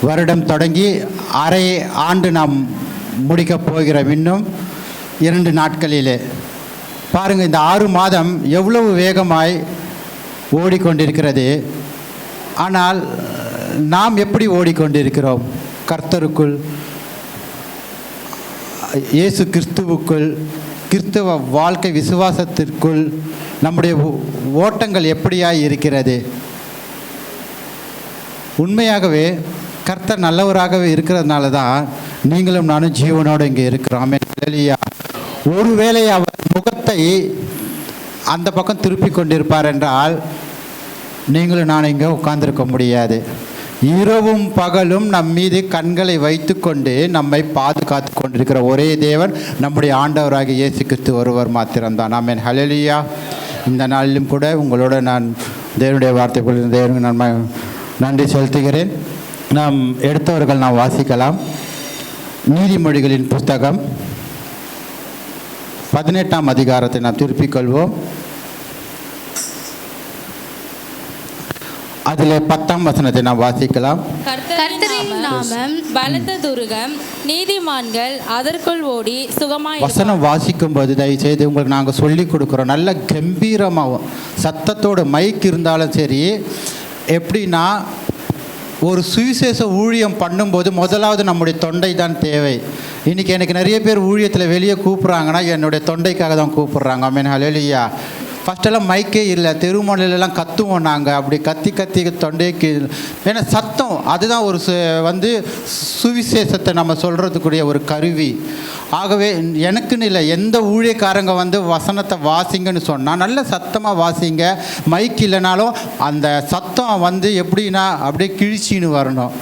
வருடம் தொடங்கி அரை ஆண்டு நாம் முடிக்கப் போகிறோம். இன்னும் 2 நாட்களிலே பாருங்கள், இந்த 6 மாதம் எவ்வளவு வேகமாய் ஓடிக்கொண்டிருக்கிறது. ஆனால் நாம் எப்படி ஓடிக்கொண்டிருக்கிறோம்? கர்த்தருக்குள், இயேசு கிறிஸ்துவுக்குள், கிறிஸ்துவ வாழ்க்கை விசுவாசத்திற்குள் நம்முடைய ஓட்டங்கள் எப்படியாய் இருக்கிறது? உண்மையாகவே கர்த்தர் நல்லவராகவே இருக்கிறதுனால தான் நீங்களும் நானும் ஜீவனோடு இங்கே இருக்கிறோம். இல்லையா? ஒருவேளை அவர் முகத்தை அந்த பக்கம் திருப்பி கொண்டிருப்பார் என்றால் நீங்களும் நான் இங்கே உட்கார்ந்திருக்க முடியாது. இரவும் பகலும் நம் மீது கண்களை வைத்து கொண்டு நம்மை பாதுகாத்து கொண்டிருக்கிற ஒரே தேவன் நம்முடைய ஆண்டவராகிய இயேசு கிறிஸ்து ஒருவர் மாத்திரம்தான். ஆமென். ஹல்லேலூயா. இந்த நாளிலும் கூட உங்களோட நான் தேவனுடைய வார்த்தைக்குள் தேவனுக்கு நான் நன்றி செலுத்துகிறேன். நாம் எடுத்தவர்கள் நாம் வாசிக்கலாம். நீதிமொழிகளின் புஸ்தகம் 18ஆம் அதிகாரத்தை நாம் திருப்பிக் கொள்வோம். அதில் 10ஆம் வசனத்தை நாம் வாசிக்கலாம். கர்த்தரின் நாமம் பலத்த துருகம், நீதிமான்கள் அதற்குள் ஓடி சுகமாய். வசனம் வாசிக்கும் போது தயவு செய்து உங்களுக்கு நாங்கள் சொல்லி கொடுக்குறோம். நல்ல கம்பீரமாகவும் சத்தத்தோடு மைக் இருந்தாலும் சரி. எப்படின்னா, ஒரு சுவிசேஷ ஊழியம் பண்ணும்போது முதலாவது நம்முடைய தொண்டை தான் தேவை. இன்றைக்கி எனக்கு நிறைய பேர் ஊழியத்தில் வெளியே கூப்பிட்றாங்கன்னா என்னுடைய தொண்டைக்காக தான் கூப்பிட்றாங்க. ஆமென். ஹல்லேலூயா. ஃபஸ்ட்டெல்லாம் மைக்கே இல்லை, தெருமொழிலெல்லாம் கத்துவோம் நாங்கள். அப்படி கத்தி தொண்டைக்கு, ஏன்னா சத்தம் அதுதான் ஒரு சுவிசேஷத்தை நம்ம சொல்கிறதுக்குரிய ஒரு கருவி. ஆகவே எனக்குன்னு இல்லை, எந்த ஊழியக்காரங்க வசனத்தை வாசிங்கன்னு சொன்னால் நல்ல சத்தமாக வாசிங்க. மைக் இல்லைனாலும் அந்த சத்தம் எப்படின்னா அப்படியே கிழிச்சின்னு வரணும்,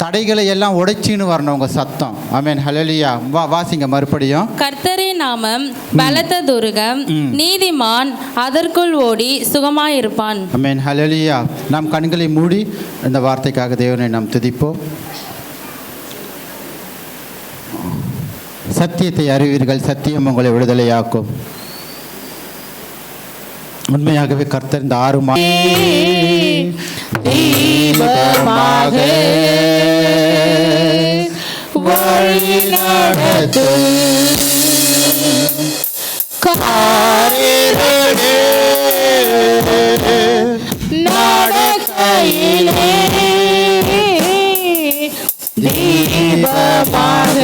தடைகளை எல்லாம் உடைச்சின்னு வரணும் உங்கள் சத்தம். ஆமென். ஹல்லேலூயா. வாசிங்க மறுபடியும். கர்த்தரின் நாமம் பலத்த துருகம், நீதிமான் அதற்குள் ஓடி சுகமாயிருப்பான். ஆமென். ஹல்லேலூயா. நாம் கண்களை மூடி இந்த வார்த்தைக்காக தேவனை நாம் துதிப்போம். சத்தியத்தை அறிவீர்கள், சத்தியம் உங்களை விடுதலையாக்கும். உண்மையாகவே கர்த்தர் இந்த 6 மாதமாக வழி நடத்து காரிருளே நடக்கையிலே தீபமாக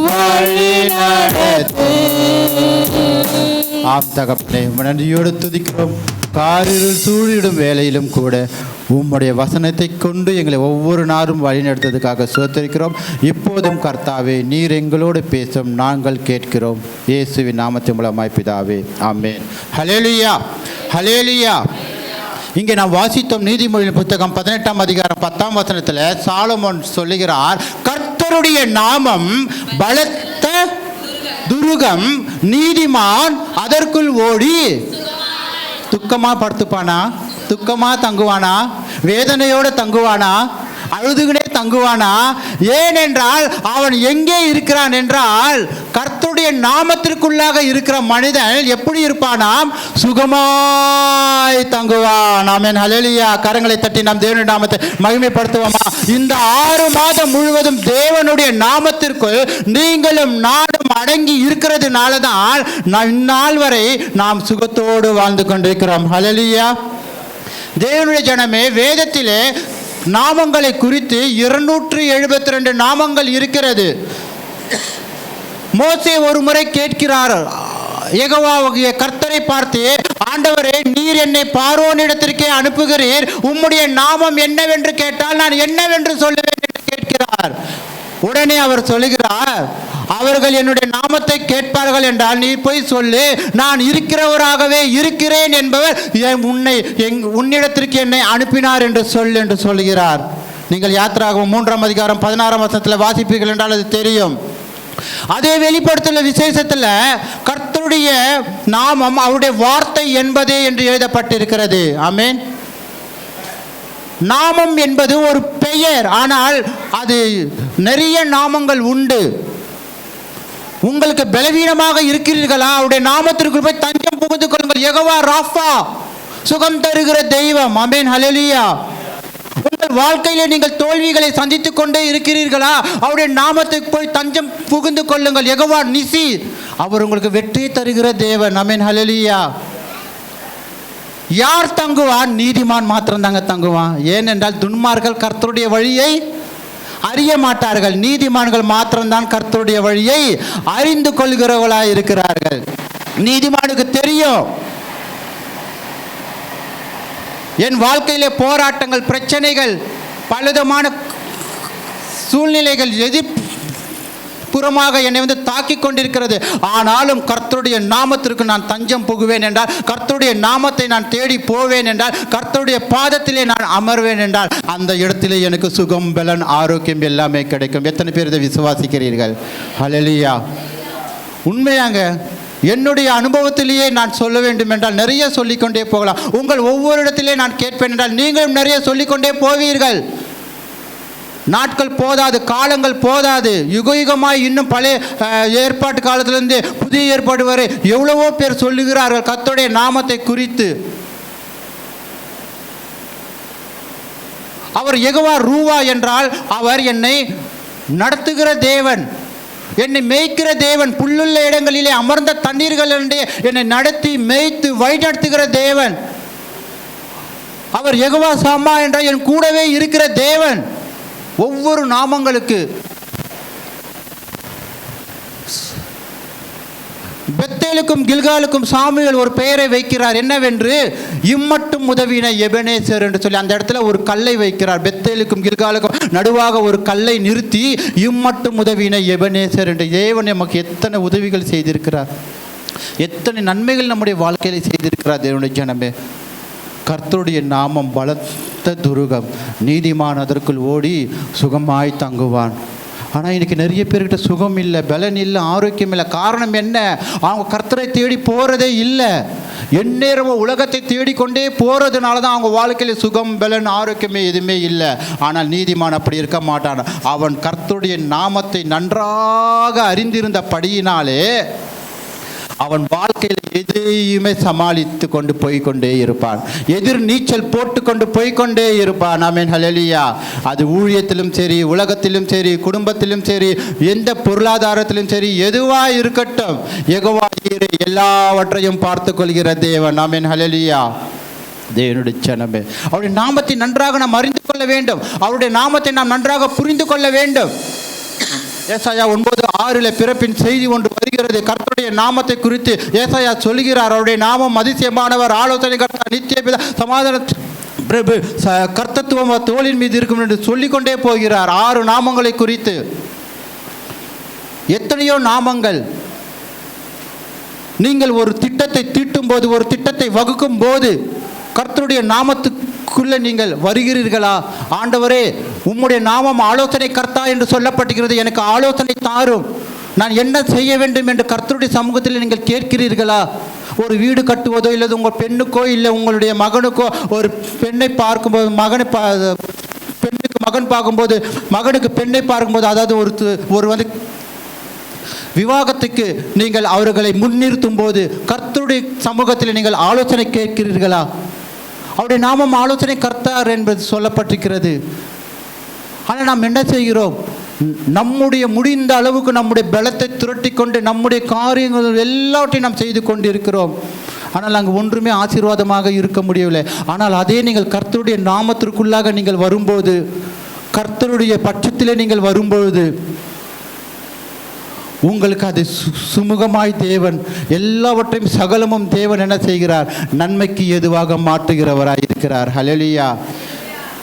வழி நடத்து. ஆம் தகப்பனே, நன்றியோடு துதிக்கிறோம். காரிருள் சூழிடும் வேலையிலும் கூட உம்முடைய வசனத்தை கொண்டு எங்களை ஒவ்வொரு நாளும் வழிநடத்ததுக்காக ஸ்தோத்திரிக்கிறோம். இப்போதும் கர்த்தாவே, நீர் எங்களோடு பேசும், நாங்கள் கேட்கிறோம். இயேசுவின் நாமத்தின் மூலமாய் பிதாவே, ஆமென். ஹல்லேலூயா. ஹல்லேலூயா. இங்கே நாம் வாசித்தோம் நீதிமொழியின் புத்தகம் 18ஆம் அதிகாரம் 10ஆம் வசனத்தில் சாலமோன் சொல்லுகிறார், கர்த்தருடைய நாமம் பலத்த துருகம், நீதிமான் அதற்குள் ஓடி. துக்கமாக படுத்துப்பானா? துக்கமாக தங்குவானா? வேதனையோடு தங்குவானா? அழுதுகினே தங்குவானா? ஏனென்றால் அவன் எங்கே இருக்கிறான் என்றால் கர்த்தருடைய நாமத்திற்குள்ளாக இருக்கிற மனிதன் எப்படி இருப்பானாம்? சுகமாய் தங்குவான். ஆமென். ஹல்லேலூயா. கரங்களை தட்டி நாம் தேவனுடைய நாமத்தை மகிமைப்படுத்துவோமா? இந்த 6 மாதம் முழுவதும் தேவனுடைய நாமத்திற்குள் நீங்களும் நாடும் அடங்கி இருக்கிறதுனால தான் இந்நாள் வரை நாம் சுகத்தோடு வாழ்ந்து கொண்டிருக்கிறோம். ஹல்லேலூயா. தேவனுடைய ஜனமே, வேதத்திலே நாமங்களை குறித்து 272 நாமங்கள் இருக்கிறது. மோசே ஒரு முறை கேட்கிறார், யெகோவாகிய கர்த்தரை பார்த்து, ஆண்டவரே, நீர் என்னை பார்வோனிடத்திற்கே அனுப்புகிறீர், உம்முடைய நாமம் என்னவென்று கேட்டால் நான் என்னவென்று சொல்லுவேன் என்று கேட்கிறார். உடனே அவர் சொல்லுகிறார், அவர்கள் என்னுடைய நாமத்தை கேட்பார்கள் என்றால் நீ போய் சொல்லு, நான் இருக்கிறவராகவே இருக்கிறேன் என்பவர் உன்னிடத்திற்கு என்னை அனுப்பினார் என்று சொல் என்று சொல்கிறார். நீங்கள் யாத்திராகமம் 3ஆம் அதிகாரம் 16ஆம் வசனத்தில் வாசிப்பீர்கள் என்றால் அது தெரியும். அதே வெளிப்படுத்தல் விசேஷத்தில் கர்த்தருடைய நாமம் அவருடைய வார்த்தை என்பதே என்று எழுதப்பட்டிருக்கிறது. ஆமென். நாமம் என்பது ஒரு பெயர், ஆனால் அது நிறைய நாமங்கள் உண்டு. உங்களுக்கு பலவீனமாக இருக்கிறீர்களா? அவருடைய நாமத்திற்கு போய் தஞ்சம் புகுந்து கொள்ளுங்கள். யெகோவா ராஃபா, சுகம் தருகிற தெய்வம். ஆமென், ஹல்லேலூயா. உங்கள் வாழ்க்கையிலே நீங்கள் தோல்விகளை சந்தித்துக் கொண்டே இருக்கிறீர்களா? அவருடைய நாமத்துக்கு போய் தஞ்சம் புகுந்து கொள்ளுங்கள். யெகோவா நிசி, அவர் உங்களுக்கு வெற்றி தருகிற தேவன். ஆமென், ஹல்லேலூயா. யார் தங்குவான்? நீதிமான் மாத்திரம் தாங்க தங்குவான். ஏனென்றால் துன்மார்கள் கர்த்தருடைய வழியை அறிய மாட்டார்கள். நீதிமான்கள் மாத்திரம்தான் கர்த்தருடைய வழியை அறிந்து கொள்கிறவர்களாய் இருக்கிறார்கள். நீதிமானுக்கு தெரியும், என் வாழ்க்கையிலே போராட்டங்கள், பிரச்சனைகள், பலவிதமான சூழ்நிலைகள் எதிர்ப்புறமாக என்னை தாக்கிக் கொண்டிருக்கிறது. ஆனாலும் கர்த்தருடைய நாமத்திற்கு நான் தஞ்சம் புகுவேன் என்றால், கர்த்தருடைய நாமத்தை நான் தேடி போவேன் என்றால், கர்த்தருடைய பாதத்திலே நான் அமர்வேன் என்றால், அந்த இடத்திலே எனக்கு சுகம், பலன், ஆரோக்கியம் எல்லாமே கிடைக்கும். எத்தனை பேர் இதை விசுவாசிக்கிறீர்கள்? ஹல்லேலூயா. உண்மையாங்க, என்னுடைய அனுபவத்திலேயே நான் சொல்ல வேண்டும் என்றால் நிறைய சொல்லிக்கொண்டே போகலாம். உங்கள் ஒவ்வொரு இடத்திலே நான் கேட்பேன் என்றால் நீங்களும் நிறைய சொல்லிக்கொண்டே போவீர்கள். நாட்கள் போதாது, காலங்கள் போதாது. யுகயுகமாய் இன்னும் பழைய ஏற்பாட்டு காலத்திலிருந்து புதிய ஏற்பாடு வரை எவ்வளவோ பேர் சொல்லுகிறார்கள் கர்த்தருடைய நாமத்தை குறித்து. அவர் யெகோவா ரூவா என்றால் அவர் என்னை நடத்துகிற தேவன், என்னை மேய்க்கிற தேவன். புல்லுள்ள இடங்களிலே அமர்ந்த தண்ணீர்கள் என்னை நடத்தி மேய்த்து வழிநடத்துகிற தேவன். அவர் யெகோவா ஷம்மா என்றால் என் கூடவே இருக்கிற தேவன். ஒவ்வொரு நாமங்களுக்கு பெத்தேலுக்கும் கில்காலுக்கும் சாமுவேல் ஒரு பெயரை வைக்கிறார். என்னவென்று? இம்மட்டும் உதவின எபனேசர் என்று சொல்லி அந்த இடத்துல ஒரு கல்லை வைக்கிறார். பெத்தேலுக்கும் கில்காலுக்கும் நடுவாக ஒரு கல்லை நிறுத்தி இம்மட்டும் உதவின எபனேசர் என்று. தேவன் நமக்கு எத்தனை உதவிகள் செய்திருக்கிறார், எத்தனை நன்மைகள் நம்முடைய வாழ்க்கையில் செய்திருக்கிறார். தேவனுடைய ஜனமே, கர்த்தருடைய நாமம் பலத்த துருகம், நீதிமான் அதற்குள் ஓடி சுகமாய் தங்குவான். ஆனால் இன்றைக்கி நிறைய பேர்கிட்ட சுகம் இல்லை, பலன் இல்லை, ஆரோக்கியம் இல்லை. காரணம் என்ன? அவங்க கர்த்தரை தேடி போகிறதே இல்லை. எந்நேரமும் உலகத்தை தேடிக்கொண்டே போகிறதுனால தான் அவங்க வாழ்க்கையில் சுகம், பலன், ஆரோக்கியமே எதுவுமே இல்லை. ஆனால் நீதிமான் அப்படி இருக்க மாட்டான். அவன் கர்த்தருடைய நாமத்தை நன்றாக அறிந்திருந்தபடியினாலே அவன் வாழ்க்கையில் எதையுமே சமாளித்து கொண்டு போய்கொண்டே இருப்பான். எதிர் நீச்சல் போட்டு கொண்டு போய்கொண்டே இருப்பான். ஆமென், ஹல்லேலூயா. அது ஊழியத்திலும் சரி, உலகத்திலும் சரி, குடும்பத்திலும் சரி, எந்த பொருளாதாரத்திலும் சரி, எதுவாக இருக்கட்டும், யெகோவா ஈரே எல்லாவற்றையும் பார்த்து கொள்கிற தேவன். ஆமென், ஹல்லேலூயா. தேவனுடைய ஜனமே, அவருடைய நாமத்தை நன்றாக நாம் அறிந்து கொள்ள வேண்டும். அவருடைய நாமத்தை நாம் நன்றாக புரிந்து கொள்ள வேண்டும். ஏசாயா 9:6 பிறப்பின் செய்தி ஒன்று வருகிறது. கர்த்தருடைய நாமத்தை குறித்து ஏசாயா சொல்கிறார். அவருடைய நாமம் அதிசயமானவர், ஆலோசனை கர்த்தா, நித்திய பிதா, சமாதான பிரபு, கர்த்தத்துவம் தோளின் மீது இருக்கும் என்று சொல்லிக்கொண்டே போகிறார். 6 நாமங்களை குறித்து. எத்தனையோ நாமங்கள். நீங்கள் ஒரு திட்டத்தை தீட்டும் போது, ஒரு திட்டத்தை வகுக்கும் போது கர்த்தருடைய நாமத்துக்குள்ளே நீங்கள் வருகிறீர்களா? ஆண்டவரே, உம்முடைய நாமம் ஆலோசனை கர்த்தா என்று சொல்லப்பட்டிருக்கிறது, எனக்கு ஆலோசனை தாரும், நான் என்ன செய்ய வேண்டும் என்று கர்த்தருடைய சமூகத்தில் நீங்கள் கேட்கிறீர்களா? ஒரு வீடு கட்டுவதோ, இல்லை உங்கள் பெண்ணுக்கோ, இல்லை உங்களுடைய மகனுக்கோ ஒரு பெண்ணை பார்க்கும்போது, பெண்ணுக்கு மகன் பார்க்கும்போது, மகனுக்கு பெண்ணை பார்க்கும்போது, அதாவது ஒரு விவாகத்துக்கு நீங்கள் அவர்களை முன்னிறுத்தும் போது கர்த்தருடைய சமூகத்தில் நீங்கள் ஆலோசனை கேட்கிறீர்களா? அவருடைய நாமம் ஆலோசனை கர்த்தார் என்பது சொல்லப்பட்டிருக்கிறது. ஆனால் நாம் என்ன செய்கிறோம்? நம்முடைய முடிந்த அளவுக்கு நம்முடைய பலத்தை திரட்டி கொண்டு நம்முடைய காரியங்கள் எல்லாவற்றையும் நாம் செய்து கொண்டு இருக்கிறோம். ஆனால் அங்கு ஒன்றுமே ஆசீர்வாதமாக இருக்க முடியவில்லை. ஆனால் அதே நீங்கள் கர்த்தருடைய நாமத்திற்குள்ளாக நீங்கள் வரும்போது, கர்த்தருடைய பட்சத்திலே நீங்கள் வரும்பொழுது உங்களுக்கு அது சுமூகமாய் தேவன் எல்லாவற்றையும் சகலமும் தேவன் என்ன செய்கிறார்? நன்மைக்கு எதுவாக மாற்றுகிறவராய் இருக்கிறார். ஹல்லேலூயா.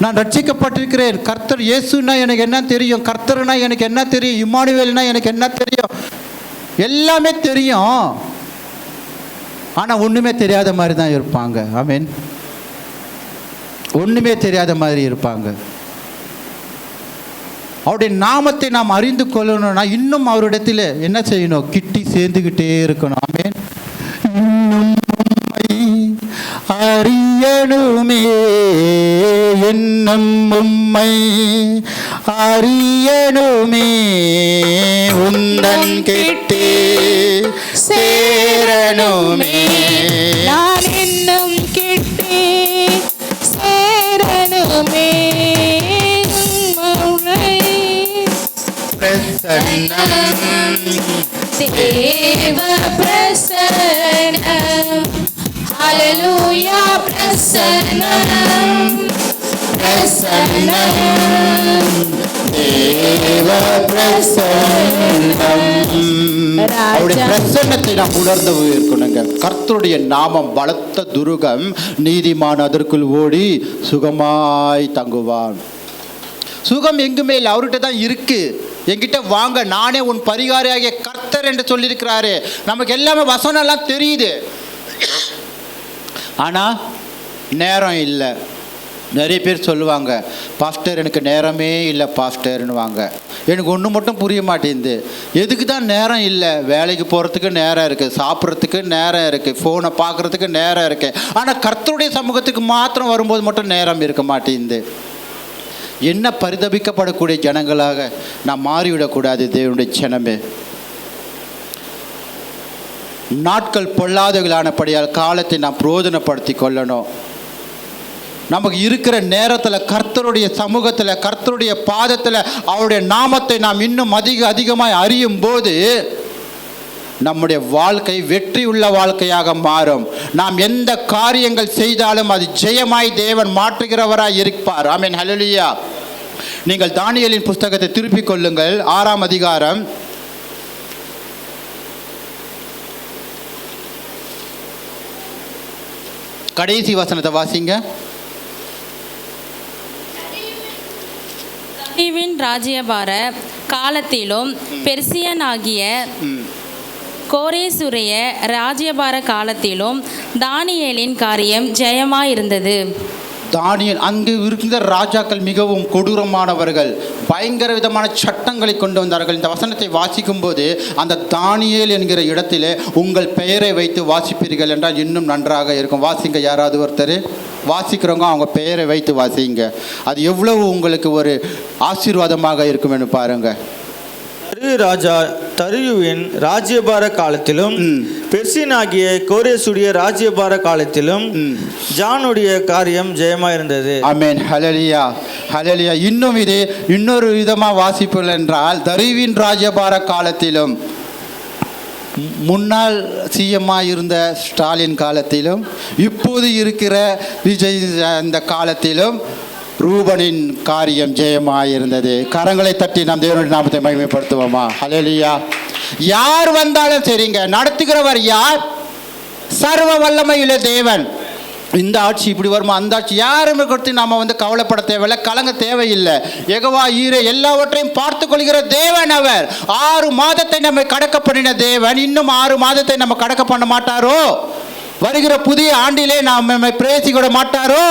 நான் ரட்சிக்கப்பட்டிருக்கிறேன். கர்த்தர் இயேசுனா எனக்கு என்ன தெரியும்? கர்த்தர்னா எனக்கு என்ன தெரியும்? இம்மானுவேல்னா எனக்கு என்ன தெரியும்? எல்லாமே தெரியும். ஆனால் ஒன்றுமே தெரியாத மாதிரி தான் இருப்பாங்க. ஆமென். ஒன்றுமே தெரியாத மாதிரி இருப்பாங்க. அவருடைய நாமத்தை நாம் அறிந்து கொள்ளணும்னா இன்னும் அவரிடத்தில் என்ன செய்யணும்? கிட்டி சேர்ந்துக்கிட்டே இருக்கணும். ஆமென். இன்னும் உம்மை அறியணுமே, இன்னும் உம்மை அறியணுமே, உந்தன் கிட்டே சேரணுமே, நான் இன்னும் கிட்டே தேவ பிரசன்னம் ஹல்லேலூயா பிரசன்னம் பிரசன்னம் தேவ பிரசன்னம். அவருடைய பிரசன்னத்தை நாம் உணர்ந்து இருக்கணுங்க. கர்த்தருடைய நாமம் பலத்த துருகம், நீதிமான் அதற்குள் ஓடி சுகமாய் தங்குவான். சுகம் எங்குமே இல்லை, அவர்கிட்ட தான் இருக்கு. என்கிட்ட வாங்க, நானே உன் பரிகாரியாகிய கர்த்தர் என்று சொல்லியிருக்கிறாரு. நமக்கு எல்லாமே வசனம் எல்லாம் தெரியுது, ஆனால் நேரம் இல்லை. நிறைய பேர் சொல்லுவாங்க, பாஸ்டர் எனக்கு நேரமே இல்லை பாஸ்டர்னுவாங்க. எனக்கு ஒன்று மட்டும் புரிய மாட்டேங்குது, எதுக்கு தான் நேரம் இல்லை? வேலைக்கு போகிறதுக்கு நேரம் இருக்குது, சாப்பிட்றதுக்கு நேரம் இருக்குது, ஃபோனை பார்க்குறதுக்கு நேரம் இருக்குது. ஆனால் கர்த்தருடைய சமூகத்துக்கு மாத்திரம் வரும்போது மட்டும் நேரம் இருக்க மாட்டேங்குது. என்ன பரிதபிக்கப்படக்கூடிய ஜனங்களாக நாம் மாறிவிடக்கூடாது தேவனுடைய ஜனமே. நாட்கள் பொல்லாதவர்களானபடியால் காலத்தை நாம் பிரயோஜனப்படுத்தி கொள்ளணும். நமக்கு இருக்கிற நேரத்தில் கர்த்தருடைய சமூகத்தில், கர்த்தருடைய பாதத்தில் அவருடைய நாமத்தை நாம் இன்னும் அதிகமாய் அறியும் போது நம்முடைய வாழ்க்கை வெற்றி உள்ள வாழ்க்கையாக மாறும். நாம் எந்த காரியங்கள் செய்தாலும் அது ஜெயமாய் தேவன் மாற்றுகிறவராய் இருப்பார். ஆமென், ஹல்லேலூயா. நீங்கள் தானியேலின் புஸ்தகத்தை திருப்பிக் கொள்ளுங்கள், 6ஆம் அதிகாரம். கடைசி வசனத்தை வாசிங்க. தரியுவின் ராஜ்யபார காலத்திலும் பெர்சியனாகிய கோரேசுடைய ராஜ்யபார காலத்திலும் தானியேலின் காரியம் ஜெயமாயிருந்தது. தானியேல், அங்கு இருந்த ராஜாக்கள் மிகவும் கொடூரமானவர்கள், பயங்கர விதமான சட்டங்களை கொண்டு வந்தார்கள். இந்த வசனத்தை வாசிக்கும் போது அந்த தானியேல் என்கிற இடத்திலே உங்கள் பெயரை வைத்து வாசிப்பீர்கள் என்றால் இன்னும் நன்றாக இருக்கும். வாசிங்க, யாராவது ஒருத்தர் வாசிக்கிறவங்க அவங்க பெயரை வைத்து வாசிங்க. அது எவ்வளவு உங்களுக்கு ஒரு ஆசீர்வாதமாக இருக்கும் என்று பாருங்க. ராஜா தரியுவின் ராஜ்யபார காலத்திலும் பெர்சியனாகிய கோரேசுடைய ராஜ்யபார காலத்திலும் ஜானுடைய காரியம் ஜெயமாயிருந்தது. ஆமென், ஹல்லேலூயா, ஹல்லேலூயா. இன்னும் இது இன்னொரு விதமாக வாசிப்புகள் என்றால், தரியுவின் ராஜ்யபார காலத்திலும், முன்னாள் சிஎம்மாக இருந்த ஸ்டாலின் காலத்திலும், இப்போது இருக்கிற விஜய் இந்த காலத்திலும் ரூபனின் காரியம் ஜெயமாயிருந்தது. கரங்களை தட்டி நாம் தேவனுடைய நாமத்தை மகிமைப்படுத்துவோமா? ஹல்லேலூயா. யார் வந்தாலும் சரிங்க, நடத்துகிறவர் யார்? சர்வ வல்லமையுள்ள தேவன். இந்த ஆட்சி இப்படி வருமா, அந்த ஆட்சி, யாருமே கொடுத்து நாம் கவலைப்பட தேவையில்லை, கலங்க தேவையில்லை. யெகோவா ஈரே எல்லாவற்றையும் பார்த்து கொள்கிற தேவன் அவர். 6 மாதத்தை நம்மை கடக்க பண்ணின தேவன் இன்னும் 6 மாதத்தை நம்ம கடக்க பண்ண மாட்டாரோ? வருகிற புதிய ஆண்டிலே நாம் நம்மை பிரேசிக்க மாட்டாரோ?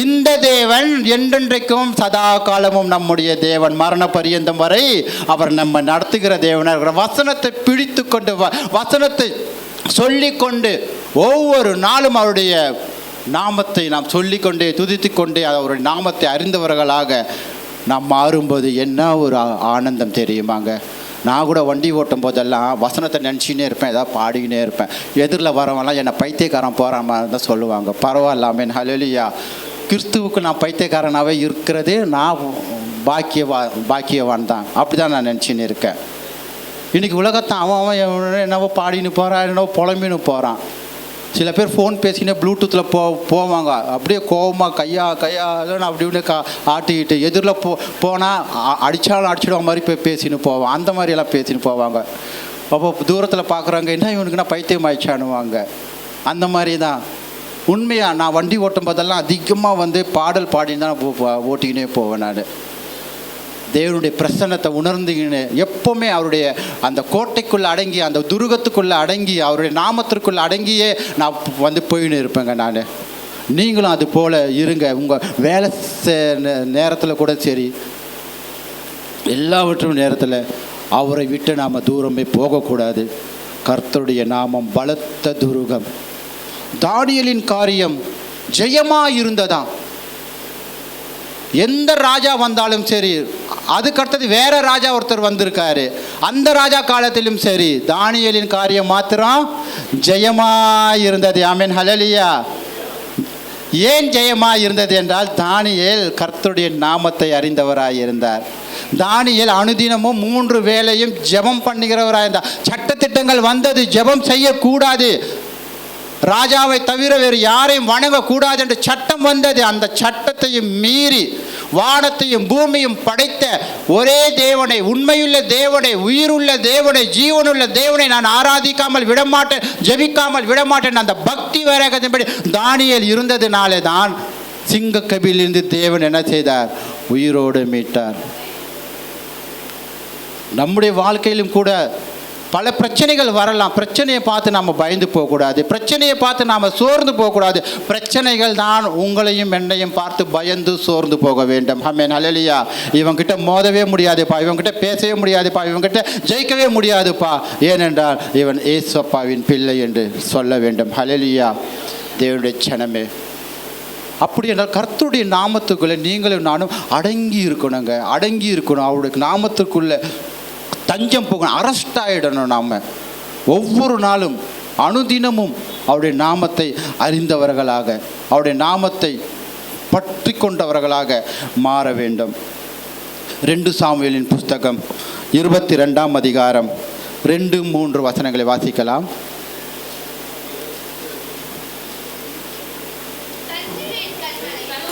இந்த தேவன் என்றென்றைக்கும் சதா காலமும் நம்முடைய தேவன். மரண பரியந்தம் வரை அவர் நம்ம நடத்துகிற தேவனாக. வசனத்தை பிடித்து கொண்டு, வசனத்தை சொல்லிக்கொண்டு ஒவ்வொரு நாளும் அவருடைய நாமத்தை நாம் சொல்லிக்கொண்டே துதித்து கொண்டே அவருடைய நாமத்தை அறிந்தவர்களாக நாம் மாறும்போது என்ன ஒரு ஆனந்தம் தெரியுமாங்க. நான் கூட வண்டி ஓட்டும் போதெல்லாம் வசனத்தை நினச்சினே இருப்பேன், ஏதாவது பாடிக்கினே இருப்பேன். எதிரில் வரவங்களாம் என்னை பைத்தியக்காரன் போகிற மாதிரி தான் சொல்லுவாங்க. பரவாயில்ல, ஆமென், ஹல்லேலூயா. கிறிஸ்துவுக்கு நான் பைத்தியக்காரனாகவே இருக்கிறதே நான் பாக்கியவான் தான். அப்படி தான் நான் நினச்சின்னு இருக்கேன். இன்றைக்கி உலகத்தை அவன் என்னவோ பாடின்னு போகிறான், என்னவோ புலம்பின்னு போகிறான். சில பேர் ஃபோன் பேசினே ப்ளூடூத்தில் போவாங்க, அப்படியே கோவமாக கையாலும் அப்படி இப்படி ஆட்டிக்கிட்டு எதிரில் போனால் அடித்தாலும் அடிச்சிடுவாங்க மாதிரி பேசின்னு போவான். அந்த மாதிரியெல்லாம் பேசின்னு போவாங்க. அப்போ தூரத்தில் பார்க்குறாங்க, என்ன இவனுக்குன்னா பைத்தியம் ஆயிடுச்சானுவாங்க. அந்த மாதிரி தான் உண்மையாக நான் வண்டி ஓட்டும் போதெல்லாம் அதிகமாக பாடல் பாடின்னு தான் ஓட்டிக்கினே போவேன். நான் தேவனுடைய பிரசன்னத்தை உணர்ந்துக்கின்னு எப்போவுமே அவருடைய அந்த கோட்டைக்குள்ளே அடங்கி, அந்த துருகத்துக்குள்ளே அடங்கி, அவருடைய நாமத்திற்குள்ளே அடங்கியே நான் போயின்னு இருப்பேங்க. நான் நீங்களும் அது போல் இருங்க. உங்கள் வேலை நேரத்தில் கூட சரி, எல்லாவற்றும் நேரத்தில் அவரை விட்டு நாம் தூரமே போகக்கூடாது. கர்த்தருடைய நாமம் பலத்த துருகம். தானியேலின் காரியம் ஜெயமாக இருந்ததாம். எந்த ராஜா வந்தாலும் சரி, அதுக்கடுத்தது வேற ராஜா ஒருத்தர் வந்திருக்காரு, அந்த ராஜா காலத்திலும் சரி தானியேலின் காரியம் மாத்திரம் ஜெயமாக இருந்தது. ஆமென், ஹல்லேலூயா. ஏன் ஜெயமாக இருந்தது என்றால் தானியேல் கர்த்தருடைய நாமத்தை அறிந்தவராய் இருந்தார். தானியேல் அனுதினமும் 3 வேளையும் ஜெபம் பண்ணுகிறவராக இருந்தார். சட்டத்திட்டங்கள் வந்தது, ஜெபம் செய்யக்கூடாது, ராஜாவை தவிர வேறு யாரையும் வணங்கக்கூடாது என்று சட்டம் வந்தது. அந்த சட்டத்தையும் மீறி வானத்தையும் பூமியும் படைத்த ஒரே தேவனை, உண்மையுள்ள தேவனை, உயிருள்ள தேவனை, ஜீவனுள்ள தேவனை நான் ஆராதிக்காமல் விடமாட்டேன், ஜெபிக்காமல் விடமாட்டேன், அந்த பக்தி வைராக்கியத்தின்படி தானியேல் இருந்ததுனாலே தான் சிங்கக்கபிலிருந்து தேவன் என்ன செய்தார்? உயிரோடு மீட்டார். நம்முடைய வாழ்க்கையிலும் கூட பல பிரச்சனைகள் வரலாம். பிரச்சனையை பார்த்து நாம் பயந்து போகக்கூடாது, பிரச்சனையை பார்த்து நாம் சோர்ந்து போகக்கூடாது. பிரச்சனைகள் தான் உங்களையும் என்னையும் பார்த்து பயந்து சோர்ந்து போக வேண்டும். ஆமென், ஹல்லேலூயா. இவங்கிட்ட மோதவே முடியாதுப்பா, இவங்கிட்ட பேசவே முடியாதுப்பா, இவங்கிட்ட ஜெயிக்கவே முடியாதுப்பா, ஏனென்றால் இவன் ஏசப்பாவின் பிள்ளை என்று சொல்ல வேண்டும். ஹல்லேலூயா. தேவனுடைய ஜனமே, அப்படி என்றால் கர்த்தருடைய நாமத்துக்குள்ளே நீங்களும் நானும் அடங்கி இருக்கணுங்க, அடங்கி இருக்கணும். அவருடைய நாமத்துக்குள்ளே தஞ்சம் போகணும், அரெஸ்ட் ஆகிடணும். நாம் ஒவ்வொரு நாளும் அனுதினமும் அவருடைய நாமத்தை அறிந்தவர்களாக, அவருடைய நாமத்தை பற்றி கொண்டவர்களாக மாற வேண்டும். 2 சாமுவேலின் புஸ்தகம் 22ஆம் அதிகாரம் 2-3 வசனங்களை வாசிக்கலாம்.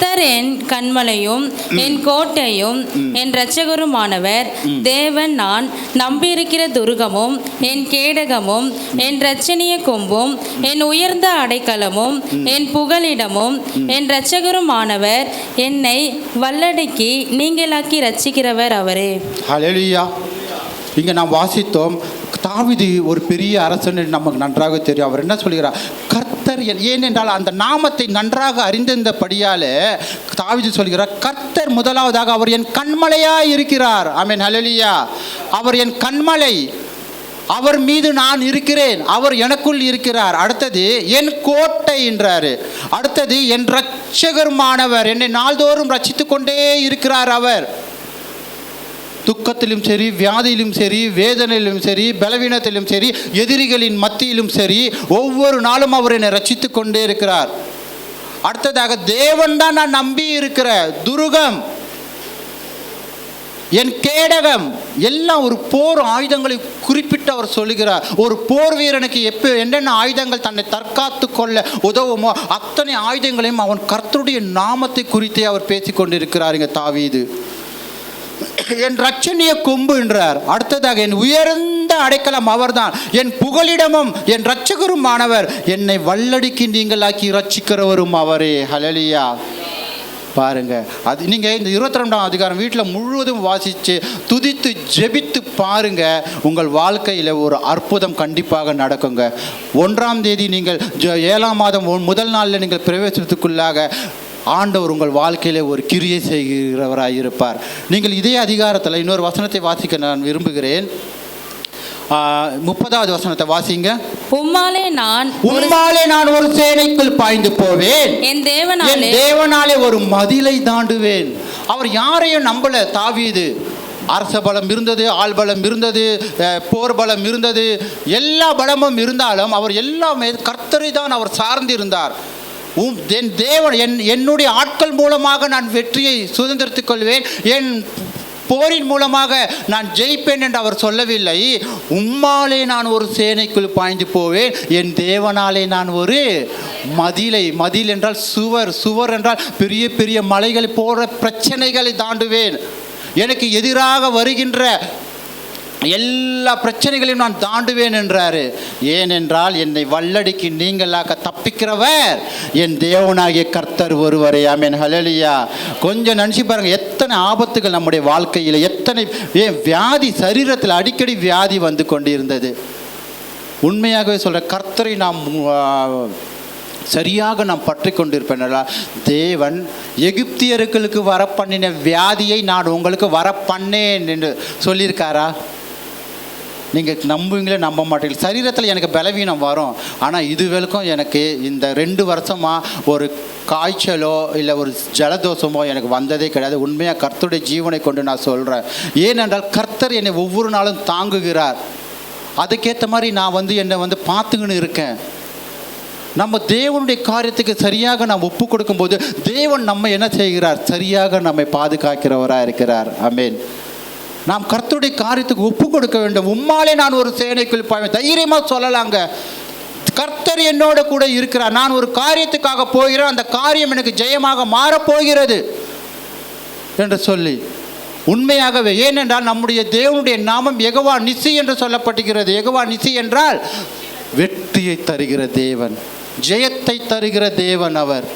கர்த்தர் என் கன்மலையும் என் கோட்டையும் என் இரட்சகருமானவர், தேவன் நான் நம்பியிருக்கிற துர்கமும் என் கேடகமும் என் இரட்சணிய கொம்பும் என் உயர்ந்த அடைக்கலமும் என் புகலிடமும் என் இரட்சகருமானவர், என்னை வல்லடைக்கு நீங்களாக்கி ரட்சிக்கிறவர் அவரே. ஹல்லேலூயா. இங்கே நாம் வாசித்தோம், தாவீது ஒரு பெரிய அரசன் நமக்கு நன்றாக தெரியும். அவர் என்ன சொல்கிறார்? கர்த்தர், ஏனென்றால் அந்த நாமத்தை நன்றாக அறிந்திருந்தபடியாலே தாவீது சொல்கிறார், கர்த்தர் முதலாவதாக அவர் என் கண்மலையாய் இருக்கிறார். ஆமென், ஹல்லேலூயா. அவர் என் கண்மலை, அவர் மீது நான் இருக்கிறேன், அவர் எனக்குள் இருக்கிறார். அடுத்தது என் கோட்டை என்றாரு. அடுத்தது என் இரட்சகருமானவர், என்னை நாள்தோறும் ரட்சித்து கொண்டே இருக்கிறார். அவர் துக்கத்திலும் சரி, வியாதியிலும் சரி, வேதனையிலும் சரி, பலவீனத்திலும் சரி, எதிரிகளின் மத்தியிலும் சரி, ஒவ்வொரு நாளும் அவர் என்னை ரட்சித்து கொண்டே இருக்கிறார். அடுத்ததாக தேவன் தான் நான் நம்பி இருக்கிற துருகம், என் கேடகம். எல்லாம் ஒரு போர் ஆயுதங்களை குறிப்பிட்டு அவர் சொல்லுகிறார். ஒரு போர் வீரனுக்கு என்னென்ன ஆயுதங்கள் தன்னை தற்காத்து கொள்ள உதவுமோ அத்தனை ஆயுதங்களையும் அவன் கர்த்தருடைய நாமத்தை குறித்தே அவர் பேசிக்கொண்டிருக்கிறார். இங்கே தாவீது என் இரட்சணிய கொம்பு என்றார். அடுத்ததாக என் உயர்ந்த அடைக்கலம் அவர்தான், என் புகலிடமும் என் இரட்சகருமானவர், என்னை வல்லடிக்கு நீங்களாக்கி இரட்சிக்கிறவரும் அவரே. ஹல்லேலூயா. பாருங்க, அது நீங்கள் இந்த 22ஆம் அதிகாரம் வீட்டில் முழுவதும் வாசித்து துதித்து ஜெபித்து பாருங்க. உங்கள் வாழ்க்கையில் ஒரு அற்புதம் கண்டிப்பாக நடக்குங்க. 1ஆம் தேதி நீங்கள் 7ஆம் மாதம் முதல் நாளில் நீங்கள் பிரவேசத்துக்குள்ளாக ஆண்டவர் உங்கள் வாழ்க்கையிலே ஒரு கிரியை செய்கிறவராக இருப்பார். நீங்கள் இதே அதிகாரத்தில் இன்னொரு வசனத்தை வாசிக்க நான் விரும்புகிறேன். 30வது வசனத்தை வாசிங்க. உம்மாலே நான் ஒரு சேனைக்குள் பாய்ந்து போவேன், என் தேவனாலே ஒரு மதிலை தாண்டுவேன். அவர் யாரையும் நம்பல தாவீது. அரச பலம் இருந்தது, ஆள் பலம் இருந்தது, போர் பலம் இருந்தது, எல்லா பலமும் இருந்தாலும் அவர் எல்லாமே கர்த்தரை தான் அவர் சார்ந்திருந்தார். என் தேவன், என்னுடைய ஆட்கள் மூலமாக நான் வெற்றியை சுதந்திரத்துக் கொள்வேன், என் போரின் மூலமாக நான் ஜெயிப்பேன் என்று அவர் சொல்லவில்லை. உம்மாலே நான் ஒரு சேனைக்குள் பாய்ந்து போவேன், என் தேவனாலே நான் ஒரு மதிலை, மதில் என்றால் சுவர், சுவர் என்றால் பெரிய பெரிய மலைகள் போன்ற பிரச்சனைகளை தாண்டுவேன். எனக்கு எதிராக வருகின்ற எல்லா பிரச்சனைகளையும் நான் தாண்டுவேன் என்றாரு. ஏனென்றால் என்னை வல்லடிக்கு நீங்களாக தப்பிக்கிறவர் என் தேவனாகிய கர்த்தர் ஒருவரே. ஆமென், ஹல்லேலூயா. கொஞ்சம் நினச்சி பாருங்க, எத்தனை ஆபத்துகள் நம்முடைய வாழ்க்கையில், எத்தனை வியாதி, சரீரத்தில் அடிக்கடி வியாதி வந்து கொண்டிருந்தது. உண்மையாகவே சொல்ற, கர்த்தரை நாம் சரியாக நாம் பற்றி கொண்டிருப்பேன். தேவன் எகிப்தியர்களுக்கு வர பண்ணின வியாதியை நான் உங்களுக்கு வர பண்ணேன் என்று சொல்லியிருக்காரா? நீங்கள் நம்புவீங்களே நம்ப மாட்டீங்க. சரீரத்தில் எனக்கு பலவீனம் வரும், ஆனால் இதுவரைக்கும் எனக்கு இந்த 2 வருஷமாக ஒரு காய்ச்சலோ இல்லை ஒரு ஜலதோஷமோ எனக்கு வந்ததே கிடையாது. உண்மையாக கர்த்தருடைய ஜீவனை கொண்டு நான் சொல்கிறேன். ஏனென்றால் கர்த்தர் என்னை ஒவ்வொரு நாளும் தாங்குகிறார். அதுக்கேற்ற மாதிரி நான் என்னை பார்த்துக்கின்னு இருக்கேன். நம்ம தேவனுடைய காரியத்துக்கு சரியாக நாம் ஒப்பு கொடுக்கும்போது தேவன் நம்ம என்ன செய்கிறார்? சரியாக நம்மை பாதுகாக்கிறவராக இருக்கிறார். ஆமென். நாம் கர்த்தருடைய காரியத்துக்கு ஒப்பு கொடுக்க வேண்டும். உம்மாலே நான் ஒரு சேனைக்குள் பாய்வேன். தைரியமாக சொல்லலாங்க, கர்த்தர் என்னோட கூட இருக்கிறார். நான் ஒரு காரியத்துக்காக போகிறேன், அந்த காரியம் எனக்கு ஜெயமாக மாறப்போகிறது என்று சொல்லி உண்மையாகவே. ஏனென்றால் நம்முடைய தேவனுடைய நாமம் யெகோவா நிசி என்று சொல்லப்பட்டிருக்கிறது. யெகோவா நிசி என்றால் வெற்றியை தருகிற தேவன், ஜெயத்தை தருகிற தேவன். அவர்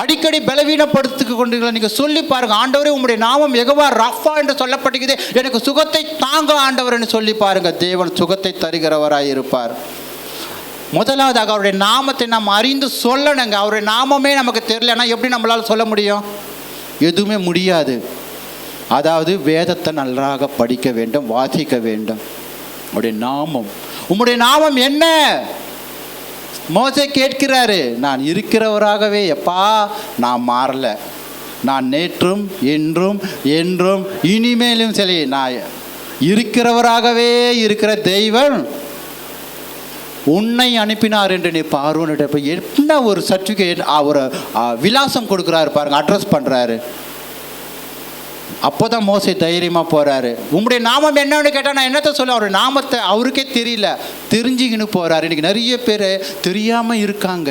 அடிக்கடி பலவீனப்படுத்திக் கொண்டீர்கள். நீங்கள் சொல்லி பாருங்கள், ஆண்டவரே உம்முடைய நாமம் யெகோவா ராஃபா என்று சொல்லப்பட்டிருக்கிறது, எனக்கு சுகத்தை தாங்க ஆண்டவர் என்று சொல்லி பாருங்கள். தேவன் சுகத்தை தருகிறவராய் இருப்பார். முதலாவதாக அவருடைய நாமத்தை நாம் அறிந்து சொல்லணுங்க. அவருடைய நாமமே நமக்கு தெரியலன்னா எப்படி நம்மளால் சொல்ல முடியும்? எதுவுமே முடியாது. அதாவது வேதத்தை நன்றாக படிக்க வேண்டும், வாசிக்க வேண்டும். உம்முடைய நாமம் என்ன? மோசே கேட்கிறாரு, நான் இருக்கிறவராகவே, எப்பா நான் மாறல, நான் நேற்றும் இன்றும் என்றும் இனிமேலும் சரி, நான் இருக்கிறவராகவே இருக்கிற தெய்வம் உன்னை அனுப்பினார் என்று நீ பார்வோனிட்ட போய் என்ன ஒரு சர்டிஃபிகேட், ஒரு விலாசம் கொடுக்குறாரு பாருங்க, அட்ரஸ் பண்ணுறாரு. அப்போ தான் மோசே தைரியமாக போகிறாரு. உங்களுடைய நாமம் என்னன்னு கேட்டால் நான் என்னத்தை சொல்ல, அவருடைய நாமத்தை அவருக்கே தெரியல, தெரிஞ்சுக்கின்னு போகிறாரு. இன்றைக்கி நிறைய பேர் தெரியாமல் இருக்காங்க.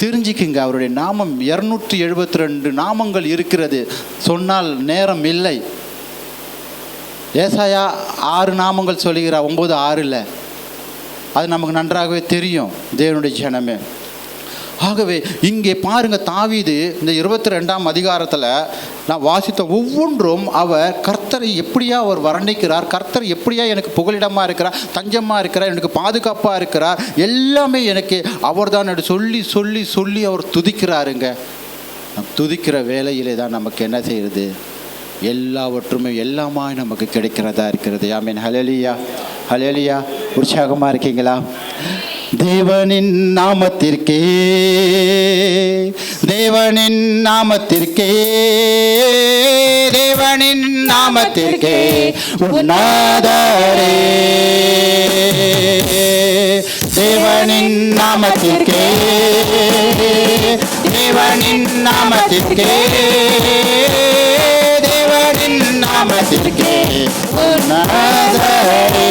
தெரிஞ்சுக்குங்க, அவருடைய நாமம் 272 நாமங்கள் இருக்கிறது, சொன்னால் நேரம் இல்லை. ஏசாயா 6 நாமங்கள் சொல்லுகிறார், 9:6. அது நமக்கு நன்றாகவே தெரியும் தேவனுடைய ஜனமே. ஆகவே இங்கே பாருங்கள், தாவீது இந்த 22ஆம் அதிகாரத்தில் நான் வாசித்த ஒவ்வொன்றும் அவர் கர்த்தரை எப்படியா அவர் வர்ணிக்கிறார், கர்த்தர் எப்படியா எனக்கு புகலிடமாக இருக்கிறார், தஞ்சமாக இருக்கிறார், எனக்கு பாதுகாப்பாக இருக்கிறார், எல்லாமே எனக்கு அவர் தான் சொல்லி சொல்லி சொல்லி அவர் துதிக்கிறாருங்க. துதிக்கிற வேலையிலே தான் நமக்கு என்ன செய்கிறது, எல்லாவற்றுமே எல்லாமே நமக்கு கிடைக்கிறதா இருக்கிறது. ஆமீன். ஹல்லேலூயா, ஹல்லேலூயா. உற்சாகமாக இருக்கீங்களா? தேவனின் நாமத்திற்கே, தேவனின் நாமத்திற்கே, தேவனின் நாமத்திற்கே உன்னதரே, தேவனின் நாமத்திற்கே, தேவனின் நாமத்திற்கே, தேவனின் நாமத்திற்கே உன்னதரே,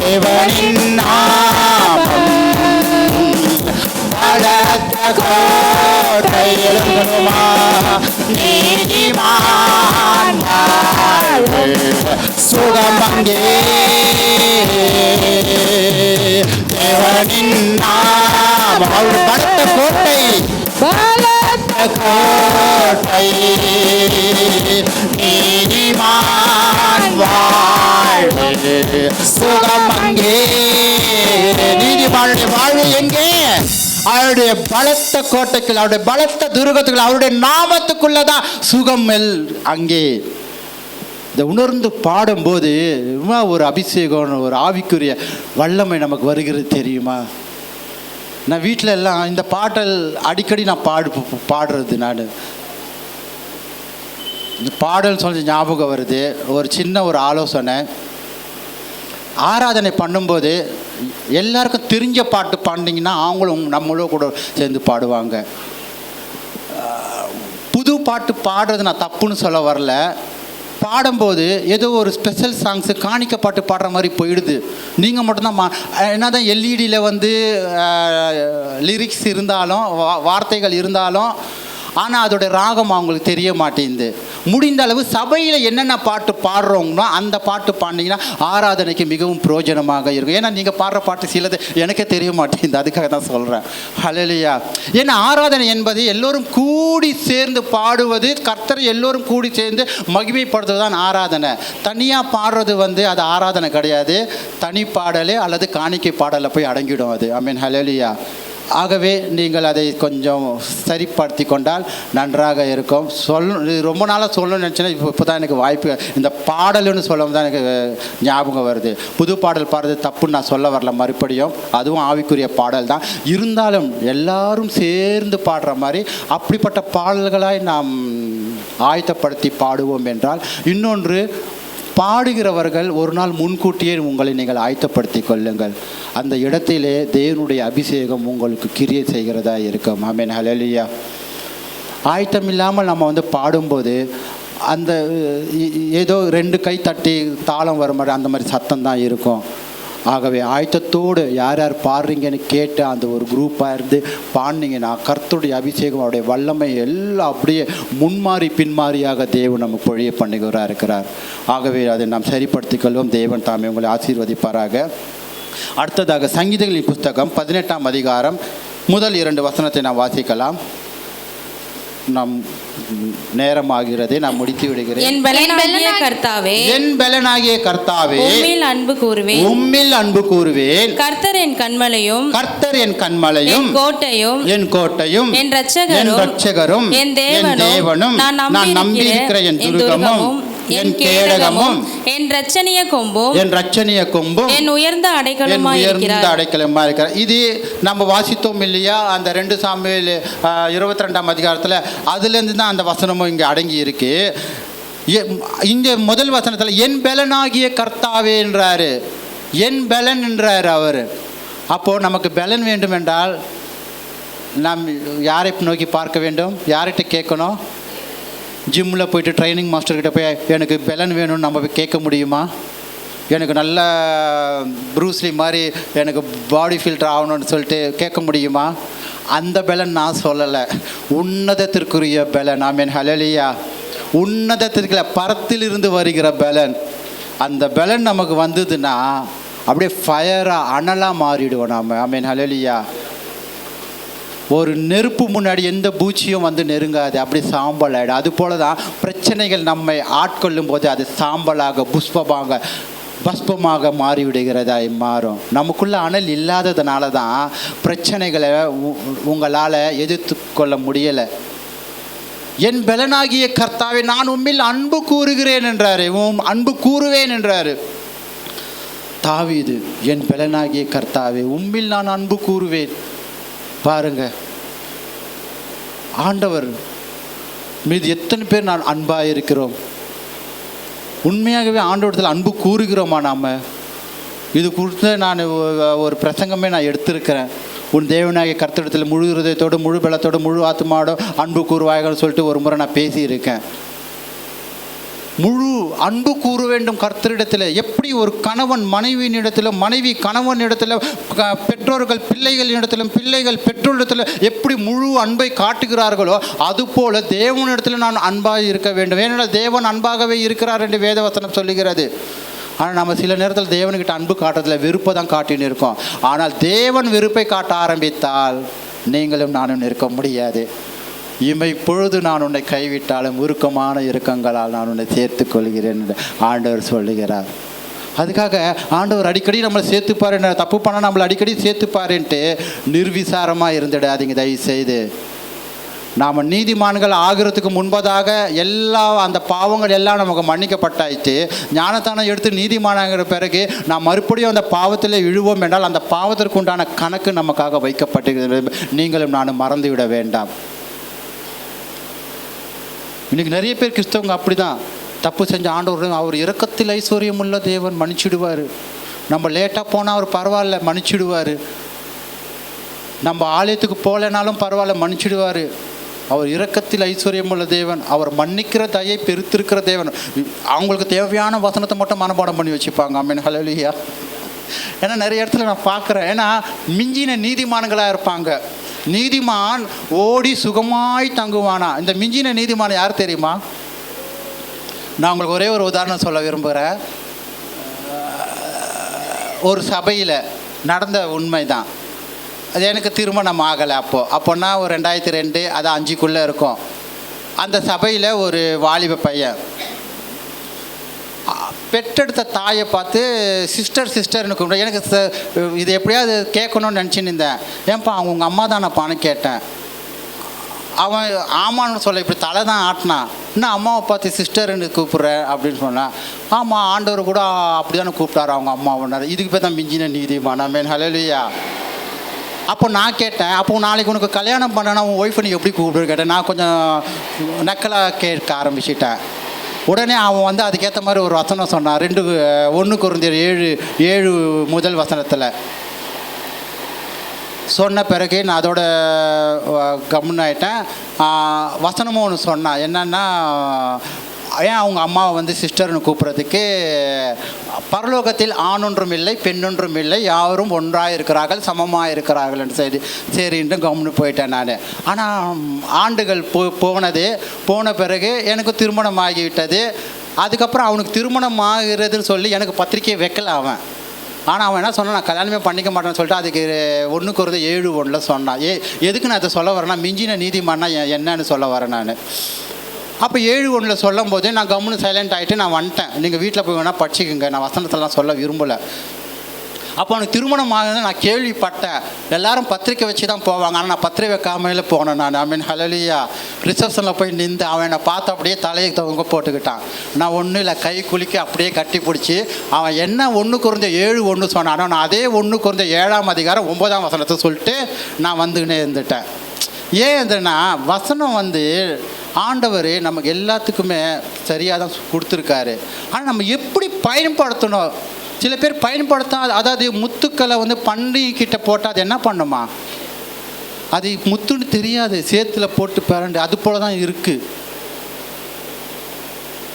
தேவனின் நாமம் பலத்த கோட்டையிலுமா, நீதிமான் வாழ்வு சுகம் அங்கே, தேவனின் நாமம் அவர் பலத்த கோட்டை, பலத்த கோட்டை, நீதிமான் வாழ்வு சுகம் அங்கே. நீதிமானுடைய வாழ்வு எங்கே? அவருடைய பலத்த கோட்டைக்குள், அவருடைய பலத்த துருகத்துக்குள், அவருடைய நாமத்துக்குள்ளதான் சுகம் அங்கே. இந்த உணர்ந்து பாடும்போது ஒரு அபிஷேகம், ஒரு ஆவிக்குரிய வல்லமை நமக்கு வருகிறது தெரியுமா? நான் வீட்டில் எல்லாம் இந்த பாட்டல் அடிக்கடி நான் பாடுறது. நான் இந்த பாடல் சொல்லி ஞாபகம் வருது. ஒரு சின்ன ஒரு ஆலோசனை, ஆராதனை பண்ணும்போது எல்லாருக்கும் தெரிஞ்ச பாட்டு பாண்டிங்கன்னா அவங்களும் நம்மளும் கூட சேர்ந்து பாடுவாங்க. புது பாட்டு பாடுறது நான் தப்புன்னு சொல்ல வரல. பாடும்போது ஏதோ ஒரு ஸ்பெஷல் சாங்ஸு காணிக்க பாட்டு பாடுற மாதிரி போயிடுது. நீங்கள் மட்டும்தான் என்ன தான் எல்இடியில் லிரிக்ஸ் இருந்தாலும், வார்த்தைகள் இருந்தாலும், ஆனால் அதோடைய ராகம் அவங்களுக்கு தெரிய மாட்டேங்குது. முடிந்த அளவு சபையில் என்னென்ன பாட்டு பாடுறோங்கன்னா அந்த பாட்டு பாடினீங்கன்னா ஆராதனைக்கு மிகவும் பிரயோஜனமாக இருக்கும். ஏன்னா நீங்கள் பாடுற பாட்டு சிலது எனக்கே தெரிய மாட்டேங்குது, அதுக்காக தான் சொல்கிறேன். ஹல்லேலூயா. ஏன்னா ஆராதனை என்பது எல்லோரும் கூடி சேர்ந்து பாடுவது, கர்த்தரை எல்லோரும் கூடி சேர்ந்து மகிமைப்படுத்துவது தான் ஆராதனை. தனியாக பாடுறது அது ஆராதனை கிடையாது. தனி பாடலே அல்லது காணிக்கை பாடலை போய் அடங்கிடும் அது. ஆமென். ஹல்லேலூயா. ஆகவே நீங்கள் அதை கொஞ்சம் சரிப்படுத்தி கொண்டால் நன்றாக இருக்கும். ரொம்ப நாளாக சொல்லணும்னு நினச்சேன்னா இப்போ தான் எனக்கு வாய்ப்பு, இந்த பாடல்னு சொல்லும் தான் எனக்கு ஞாபகம் வருது. புது பாடல் பாடுறது தப்புன்னு நான் சொல்ல வரல மறுபடியும், அதுவும் ஆவிக்குரிய பாடல் தான். இருந்தாலும் எல்லாரும் சேர்ந்து பாடுற மாதிரி அப்படிப்பட்ட பாடல்களாய் நாம் ஆயத்தப்படுத்தி பாடுவோம் என்றால். இன்னொன்று, பாடுகிறவர்கள் ஒரு நாள் முன்கூட்டியே உங்களை நீங்கள் ஆயத்தப்படுத்தி கொள்ளுங்கள். அந்த இடத்திலே தேவனுடைய அபிஷேகம் உங்களுக்கு கிரியை செய்கிறதா இருக்கும். ஆமென். ஹல்லேலூயா. ஆயத்தம் இல்லாமல் நம்ம வந்து பாடும்போது அந்த ஏதோ 2 கை தட்டி தாளம் வர மாதிரி அந்த மாதிரி சத்தம் தான் இருக்கும். ஆகவே ஆயத்தத்தோடு யார் யார் பாடுறீங்கன்னு கேட்டு அந்த ஒரு குரூப்பாக இருந்து பாடினீங்கன்னா கர்த்தருடைய அபிஷேகம், அவருடைய வல்லமை எல்லாம் அப்படியே முன்மாறி பின்மாறியாக தேவன் நம்ம பொழிய பண்ணுகிறார் இருக்கிறார். ஆகவே அதை நாம் சரிப்படுத்திக் கொள்வோம். தேவன் தாமே உங்களை ஆசீர்வதிப்பாராக. அடுத்ததாக சங்கீதங்களின் புஸ்தகம் 18ஆம் அதிகாரம் முதல் 2 வசனத்தை நாம் வாசிக்கலாம். நாம் நேரமாகிறது, நான் முடித்து விடுகிறேன். என் பலனாகிய கர்த்தாவே, என் பலனாகிய கர்த்தாவே, உம்மில் அன்பு கூறுவேன். உம்மில் அன்பு கூறுவேன். கர்த்தர் என் கன்மலையும், கர்த்தர் என் கன்மலையும், என் கோட்டையும், என் கோட்டையும், என் இரட்சகரும், என் தேவனும், நான் நம்பியிருக்கிற என் துருகமும், என் கேடகமும், என் இரட்சணிய கொம்பும், என் இரட்சணிய கொம்பும், என் உயர்ந்த அடைக்கலமாய் இருக்கிறார். இது நம்ம வாசித்தோம் இல்லையா? அந்த 2 சாமுவேல் 22ஆம் அதிகாரத்தில் அதுலேருந்து தான் அந்த வசனமும் இங்கே அடங்கி இருக்கு. இங்கே முதல் வசனத்தில் என் பலனாகிய கர்த்தாவே என்றாரு, என் பலன் என்றார் அவர். அப்போது நமக்கு பலன் வேண்டும் என்றால் நாம் யாரை நோக்கி பார்க்க வேண்டும்? யார்கிட்ட கேட்கணும்? ஜிம்மில் போயிட்டு ட்ரைனிங் மாஸ்டர்கிட்ட போய் எனக்கு பலன் வேணும்னு நம்ம போய் கேட்க முடியுமா? எனக்கு நல்ல ப்ரூஸ்லி மாதிரி எனக்கு பாடி ஃபில்டர் ஆகணும்னு சொல்லிட்டு கேட்க முடியுமா? அந்த பலன் நான் சொல்லலை, உன்னதத்திற்குரிய பலன். ஆமென், ஹல்லேலூயா. உன்னதத்திற்குள்ள பரத்திலிருந்து வருகிற பலன். அந்த பலன் நமக்கு வந்ததுன்னா அப்படியே ஃபயராக அனலாக மாறிடுவோம் நாம். ஆமென், ஹல்லேலூயா. ஒரு நெருப்பு முன்னாடி எந்த பூச்சியும் வந்து நெருங்காது, அப்படி சாம்பல் ஆகிடும். அது போல தான் பிரச்சனைகள் நம்மை ஆட்கொள்ளும் போது அது சாம்பலாக பஸ்பமாக மாறிவிடுகிறதாய் மாறும். நமக்குள்ள அனல் இல்லாததுனால தான் பிரச்சனைகளை உங்களால் எதிர்த்து கொள்ள முடியலை. என் பலனாகிய கர்த்தாவே, நான் உம்மில் அன்பு கூறுகிறேன் என்றாரு, அன்பு கூறுவேன் என்றாரு தாவீது. என் பலனாகிய கர்த்தாவே, உம்மில் நான் அன்பு கூறுவேன். பாருங்க, ஆண்டவர் மீது எத்தனை பேர் நான் அன்பாக இருக்கிறோம்? உண்மையாகவே ஆண்டவரத்தில் அன்பு கூறுகிறோமா நாம்? இது குறித்து நான் ஒரு பிரசங்கமே நான் எடுத்திருக்கிறேன். உன் தேவனாகிய கர்த்தரிடத்தில் முழு இருதயத்தோடு, முழு பலத்தோடு, முழு ஆத்துமாவோட அன்பு கூறுவாய்கள்னு சொல்லிட்டு ஒரு முறை நான் பேசியிருக்கேன். முழு அன்பு கூற வேண்டும் கர்த்தரிடத்தில். எப்படி ஒரு கணவன் மனைவியின் இடத்திலும், மனைவி கணவன் இடத்திலும், பெற்றோர்கள் பிள்ளைகளின் இடத்திலும், பிள்ளைகள் பெற்றோரிடத்தில் எப்படி முழு அன்பை காட்டுகிறார்களோ அதுபோல தேவனிடத்தில் நான் அன்பாக இருக்க வேண்டும். ஏனென்றால் தேவன் அன்பாகவே இருக்கிறார் என்று வேதவசனம் சொல்லுகிறது. ஆனால் நம்ம சில நேரத்தில் தேவன்கிட்ட அன்பு காட்டுறதுல வெறுப்பை தான் காட்டின்னு இருக்கோம். ஆனால் தேவன் வெறுப்பை காட்ட ஆரம்பித்தால் நீங்களும் நானும் இருக்க முடியாது. இமை பொழுது நான் உன்னை கைவிட்டாலும் உருக்கமான இரக்கங்களால் நான் உன்னை சேர்த்து கொள்கிறேன் என்று ஆண்டவர் சொல்லுகிறார். அதுக்காக ஆண்டவர் அடிக்கடி நம்மளை சேர்த்துப்பாரு, தப்பு பண்ணால் நம்மளை அடிக்கடி சேர்த்துப்பாருன்ட்டு நிர்விசாரமாக இருந்துடாதீங்க தயவு செய்து. நாம் நீதிமான்கள் ஆகிறதுக்கு முன்பதாக எல்லா அந்த பாவங்கள் எல்லாம் நமக்கு மன்னிக்கப்பட்டாயிட்டு ஞானத்தானம் எடுத்து நீதிமானாகிற பிறகு நாம் மறுபடியும் அந்த பாவத்தில் விழுவோம் என்றால் அந்த பாவத்திற்கு உண்டான கணக்கு நமக்காக வைக்கப்பட்டிருக்கிறது. நீங்களும் நானும் மறந்துவிட வேண்டாம். இன்றைக்கி நிறைய பேர் கிறிஸ்தவங்க அப்படி தான் தப்பு செஞ்ச ஆண்டவர் அவர் இரக்கத்தில் ஐஸ்வர்யம் உள்ள தேவன் மன்னிச்சிடுவார். நம்ம லேட்டாக போனால் அவர் பரவாயில்ல மன்னிச்சிடுவார். நம்ம ஆலயத்துக்கு போகலைனாலும் பரவாயில்ல மன்னிச்சிடுவார். அவர் இரக்கத்தில் ஐஸ்வர்யம் உள்ள தேவன். அவர் மன்னிக்கிற தயை பெருத்திருக்கிற தேவன். அவங்களுக்கு தேவையான வசனத்தை மட்டும் மனப்பாடம் பண்ணி வச்சுப்பாங்க. ஆமென், ஹல்லேலூயா. ஏன்னா நிறைய இடத்துல நான் பார்க்குறேன், ஏன்னா மிஞ்சின நீதிமான்களாக இருப்பாங்க. நீதிமான் ஓடி சுகமாய் தங்குவானா. இந்த மிஞ்சின நீதிமான் யார் தெரியுமா? நான் உங்களுக்கு ஒரே ஒரு உதாரணம் சொல்ல விரும்புகிறேன். ஒரு சபையில் நடந்த உண்மை தான் அது. எனக்கு திருமணம் ஆகலை அப்போன்னா ஒரு 2002 அது 5க்குள்ளே இருக்கும். அந்த சபையில் ஒரு வாலிப பையன் பெற்றெடுத்த தாயை பார்த்து சிஸ்டர்னு கூப்பிட்டு, எனக்கு இது எப்படியாவது கேட்கணும்னு நினச்சின்னு இருந்தேன். ஏன்ப்பா அவங்க உங்கள் அம்மா தானப்பான்னு கேட்டேன். அவன் ஆமான்னு சொல்ல இப்படி தலை தான் ஆட்டினான். இன்னும் அம்மாவை பார்த்து சிஸ்டர்னு கூப்பிட்ற அப்படின்னு சொன்னான். ஆமாம், ஆண்டவர் கூட அப்படி தானே கூப்பிட்டாரு அவங்க அம்மாவனார். இதுக்கு பேர் தான் மிஞ்சின நீதிமான். ஆமென், ஹல்லேலூயா. அப்போ நான் கேட்டேன், அப்போ நாளைக்கு உனக்கு கல்யாணம் பண்ணனா உன் ஒய்ஃபை நீ எப்படி கூப்பிடுன்னு கேட்டேன். நான் கொஞ்சம் நக்கலாக கேட்க ஆரம்பிச்சிட்டேன். உடனே அவன் அதுக்கேற்ற மாதிரி ஒரு வசனம் சொன்னான். 1 கொரிந்தியர் 7 முதல் வசனத்தில் சொன்ன பிறகு நான் அதோட கம்முன்னாயிட்டேன். வசனமும் ஒன்று சொன்னான். என்னன்னா, ஏன் அவங்க அம்மாவை வந்து சிஸ்டர்னு கூப்பிட்றதுக்கு, பரலோகத்தில் ஆணொன்றும் இல்லை பெண்ணொன்றும் இல்லை, யாரும் ஒன்றாக இருக்கிறார்கள் சமமாக இருக்கிறார்கள் சரி சரின்ட்டு கம்முன்னு போயிட்டேன் நான். ஆனால் ஆண்டுகள் போன பிறகு எனக்கு திருமணம் ஆகிவிட்டது. அதுக்கப்புறம் அவனுக்கு திருமணம் ஆகிறதுன்னு சொல்லி எனக்கு பத்திரிக்கை வைக்கல அவன். ஆனால் அவன் என்ன சொன்னான், நான் கல்யாணமே பண்ணிக்க மாட்டேன்னு சொல்லிட்டு அதுக்கு 1:7:1 சொன்னான். எதுக்கு நான் அதை சொல்ல வரேன்னா, மிஞ்சின நீதிமான்னா என்னன்னு சொல்ல வரேன் நான். அப்போ 7:1 சொல்லும் போது நான் கம்முன்னு சைலண்ட் ஆகிட்டு நான் வந்துட்டேன். நீங்கள் வீட்டில் போய் வேணால் படிச்சுக்குங்க, நான் வசனத்தெல்லாம் சொல்ல விரும்பலை. அப்போ அவனுக்கு திருமணம் ஆகுதுன்னு நான் கேள்விப்பட்டேன். எல்லாரும் பத்திரிக்கை வச்சு தான் போவாங்க, ஆனால் நான் பத்திரிக்கை வைக்காமலே போனேன் நான். ஹல்லேலூயா. ரிசப்ஷனில் போய் நின்று அவன் என்னை பார்த்து அப்படியே தலையை தொங்க போட்டுக்கிட்டான். நான் ஒன்றும் இல்லை, கை குலுக்கி அப்படியே கட்டி பிடிச்சி அவன் என்ன 1:7:1 சொன்னானோ நான் அதே 1:7:9 சொல்லிட்டு நான் வந்துக்கினே இருந்துட்டேன். ஏன் இருந்தேன்னா, வசனம் வந்து ஆண்டவர் நமக்கு எல்லாத்துக்குமே சரியாக தான் கொடுத்துருக்காரு. ஆனால் நம்ம எப்படி பயன்படுத்தணும்? சில பேர் பயன்படுத்தாது. அதாவது முத்துக்களை வந்து பன்றிக்கிட்ட போட்டால் அது என்ன பண்ணுமா? அது முத்துன்னு தெரியாது, சேத்துல போட்டு பிறண்டு அது போல தான் இருக்குது.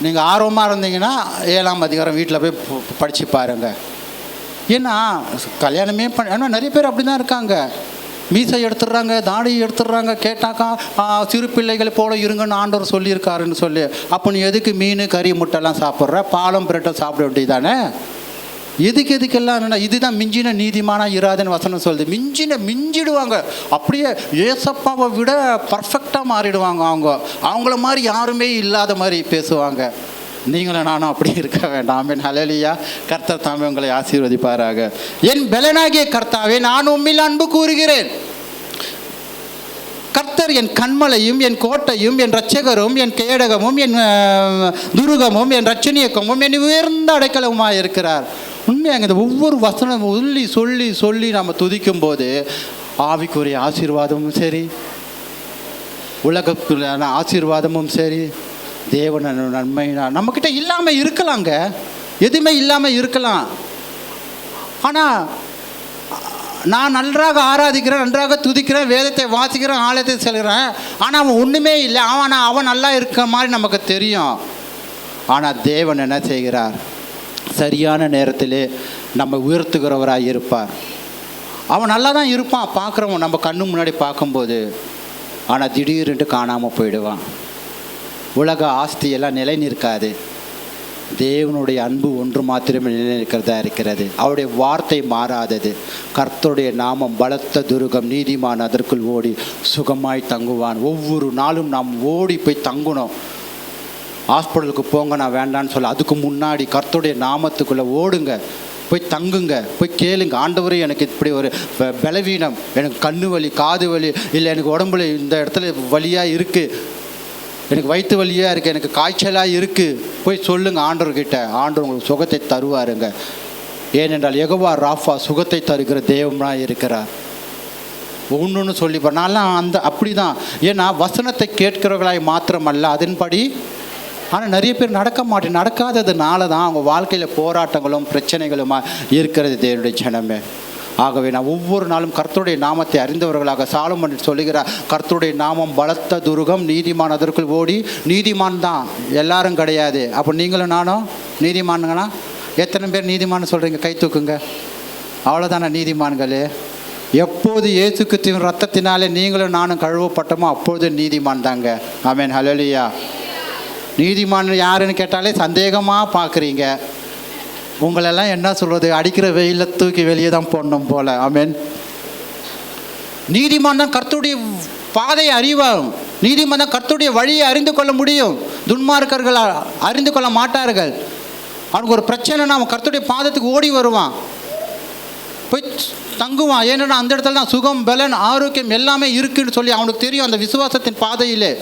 நீங்கள் ஆர்வமாக இருந்தீங்கன்னா 7ஆம் அதிகாரம் வீட்டில் போய் படித்து பாருங்கள். ஏன்னா கல்யாணமே ஆனால் நிறைய பேர் அப்படி தான் இருக்காங்க. மீசை எடுத்துடுறாங்க, தாடி எடுத்துடுறாங்க. கேட்டாக்கா சிறு பிள்ளைகள் போல இருங்கன்னு ஆண்டவர் சொல்லியிருக்காருன்னு சொல்லி. அப்போ நீ எதுக்கு மீன் கறி முட்டைலாம் சாப்பிட்ற? பாலம் பிரெட்டும் சாப்பிட வேண்டியதானே? எதுக்கெல்லாம் இதுதான் மிஞ்சின நீதிமானா இராதுன்னு வசனம் சொல்லுது. மிஞ்சிடுவாங்க. அப்படியே ஏசப்பாவை விட பர்ஃபெக்டாக மாறிடுவாங்க. அவங்கள மாதிரி யாருமே இல்லாத மாதிரி பேசுவாங்க. நீங்களும் நானும் அப்படி இருக்க வேண்டாம். ஆமென். ஹல்லேலூயா. கர்த்தர் தாமே உங்களை ஆசீர்வதிப்பாராக. என் பெலனாகிய கர்த்தாவே, நான் உம்மில் அன்பு கூறுகிறேன். கர்த்தர் என் கண்மலையும் என் கோட்டையும் என் இரட்சகரும் என் கேடகமும் என் துருகமும் என் இரட்சணியக்கமும் என் உயர்ந்த அடைக்கலமுமாக இருக்கிறார். உண்மையாக இந்த ஒவ்வொரு வசனம் சொல்லி நம்ம துதிக்கும் போது ஆவிக்குரிய ஆசீர்வாதமும் சரி, உலகத்துக்கான ஆசீர்வாதமும் சரி, தேவன நன்மை நம்மக்கிட்ட இல்லாமல் இருக்கலாங்க. எதுவுமே இல்லாமல் இருக்கலாம். ஆனால் நான் நன்றாக ஆராதிக்கிறேன், நன்றாக துதிக்கிறேன், வேதத்தை வாசிக்கிறேன், ஆலயத்தை செல்கிறேன். ஆனால் அவன் ஒன்றுமே இல்லை. அவன் நல்லா இருக்கிற மாதிரி நமக்கு தெரியும். ஆனால் தேவன் என்ன செய்கிறார்? சரியான நேரத்திலே நம்ம உயர்த்துகிறவராக இருப்பார். அவன் நல்லா தான் இருப்பான் பார்க்குறவன் நம்ம கண்ணு முன்னாடி பார்க்கும்போது. ஆனால் திடீர்னு காணாமல் போயிடுவான். உலக ஆஸ்தியெல்லாம் நிலை நிற்காது. தேவனுடைய அன்பு ஒன்று மாத்திரமே நிலை நிற்கிறதா இருக்கிறது. அவருடைய வார்த்தை மாறாதது. கர்த்தருடைய நாமம் பலத்த துருகம், நீதிமான் அதற்குள் ஓடி சுகமாய் தங்குவான். ஒவ்வொரு நாளும் நாம் ஓடி போய் தங்கணும். ஹாஸ்பிட்டலுக்கு போங்க நான் வேண்டான்னு சொல்ல, அதுக்கு முன்னாடி கர்த்தருடைய நாமத்துக்குள்ளே ஓடுங்க, போய் தங்குங்க, போய் கேளுங்க. ஆண்டவரே, எனக்கு இப்படி ஒரு பலவீனம், எனக்கு கண்ணு வலி, காது வலி, இல்லை எனக்கு உடம்புல இந்த இடத்துல வலியாக இருக்குது, எனக்கு வயிற்று வலியாக இருக்குது, எனக்கு காய்ச்சலாக இருக்குது, போய் சொல்லுங்கள் ஆண்டவர்கிட்ட. ஆண்டவர் உங்களுக்கு சுகத்தை தருவாருங்க. ஏனென்றால் யெகோவா ராஃபா சுகத்தை தருகிற தேவனாக இருக்கிறார். ஒன்றுன்னு சொல்லி நான்லாம் அப்படி தான். ஏன்னா வசனத்தை கேட்கிறவர்களாய் மாத்திரமல்ல, அதன்படி. ஆனால் நிறைய பேர் நடக்காததுனால தான் அவங்க வாழ்க்கையில் போராட்டங்களும் பிரச்சனைகளுமா இருக்கிறது தேவனுடைய ஜனமே. ஆகவே நான் ஒவ்வொரு நாளும் கர்த்தருடைய நாமத்தை அறிந்தவர்களாக, சாலமோன் சொல்லுகிறார், கர்த்தருடைய நாமம் பலத்த துருகம், நீதிமான் அதற்குள் ஓடி. நீதிமான் தான், எல்லாரும் கிடையாது. அப்போ நீங்களும் நானும் நீதிமானுங்கன்னா எத்தனை பேர் நீதிமான்னு சொல்கிறீங்க? கை தூக்குங்க. அவ்வளோதானே நீதிமான்களே. எப்போது இயேசு கிறிஸ்துவின் ரத்தத்தினாலே நீங்களும் நானும் கழுவப்பட்டோமோ அப்பொழுது நீதிமான் தாங்க. ஆமென். ஹல்லேலூயா. நீதிமான் யாருன்னு கேட்டாலே சந்தேகமாக பார்க்குறீங்க. உங்களெல்லாம் என்ன சொல்கிறது, அடிக்கிற வெயிலில் தூக்கி வெளியே தான் போடணும் போல். ஆமென். நீதிமான் தான் கர்த்தருடைய பாதையை அறிவாகும். நீதிமான் தான் கர்த்தருடைய வழியை அறிந்து கொள்ள முடியும். துன்மார்க்கர்கள் அறிந்து கொள்ள மாட்டார்கள். அவனுக்கு ஒரு பிரச்சனைனா அவன் கர்த்தருடைய பாதத்துக்கு ஓடி வருவான், போய் தங்குவான். ஏன்னா அந்த இடத்துல தான் சுகம், பலன், ஆரோக்கியம் எல்லாமே இருக்குன்னு சொல்லி அவனுக்கு தெரியும், அந்த விசுவாசத்தின் பாதையிலே.